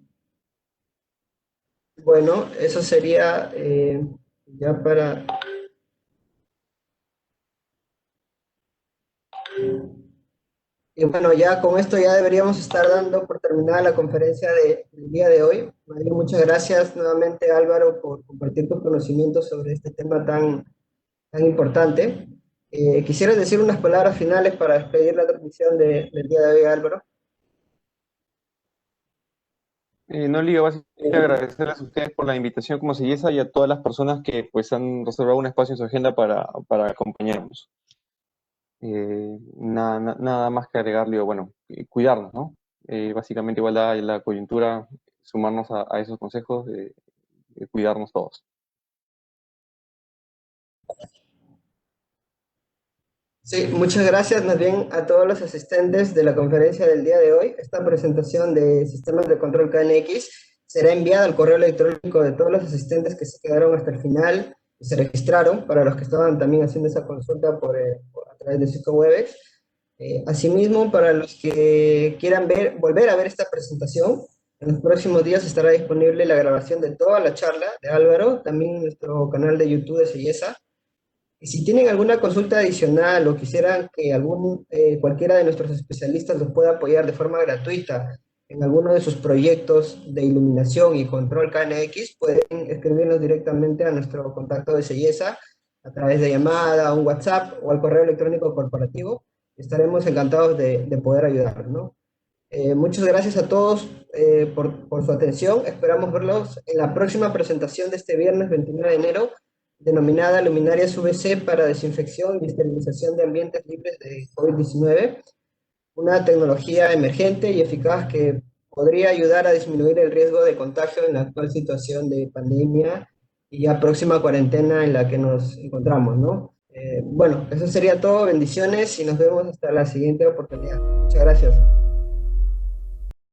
bueno, eso sería ya para... Y bueno, ya con esto ya deberíamos estar dando por terminada la conferencia del día de hoy. Mario, muchas gracias nuevamente, Álvaro, por compartir tus conocimientos sobre este tema tan importante. ¿Quisieras decir unas palabras finales para despedir la transmisión del día de hoy, Álvaro? No, Liga, básicamente agradecerles a ustedes por la invitación como Sellesa y a todas las personas que pues han reservado un espacio en su agenda para acompañarnos. Nada más que agregarle, bueno, cuidarnos, ¿no? Básicamente igual la coyuntura, sumarnos a esos consejos de cuidarnos todos. Sí, muchas gracias más bien a todos los asistentes de la conferencia del día de hoy. Esta presentación de sistemas de control KNX será enviada al correo electrónico de todos los asistentes que se quedaron hasta el final y se registraron, para los que estaban también haciendo esa consulta a través de Cisco Webex. Asimismo, para los que quieran volver a ver esta presentación, en los próximos días estará disponible la grabación de toda la charla de Álvaro, también en nuestro canal de YouTube de Sellesa. Y si tienen alguna consulta adicional o quisieran que cualquiera de nuestros especialistas los pueda apoyar de forma gratuita en alguno de sus proyectos de iluminación y control KNX, pueden escribirnos directamente a nuestro contacto de Sellesa a través de llamada, un WhatsApp o al correo electrónico corporativo. Estaremos encantados de poder ayudar, ¿no? Muchas gracias a todos por su atención. Esperamos verlos en la próxima presentación de este viernes 29 de enero, denominada Luminarias UVC para desinfección y esterilización de ambientes libres de COVID-19, una tecnología emergente y eficaz que podría ayudar a disminuir el riesgo de contagio en la actual situación de pandemia y ya próxima cuarentena en la que nos encontramos, ¿no? Bueno, eso sería todo. Bendiciones y nos vemos hasta la siguiente oportunidad. Muchas gracias.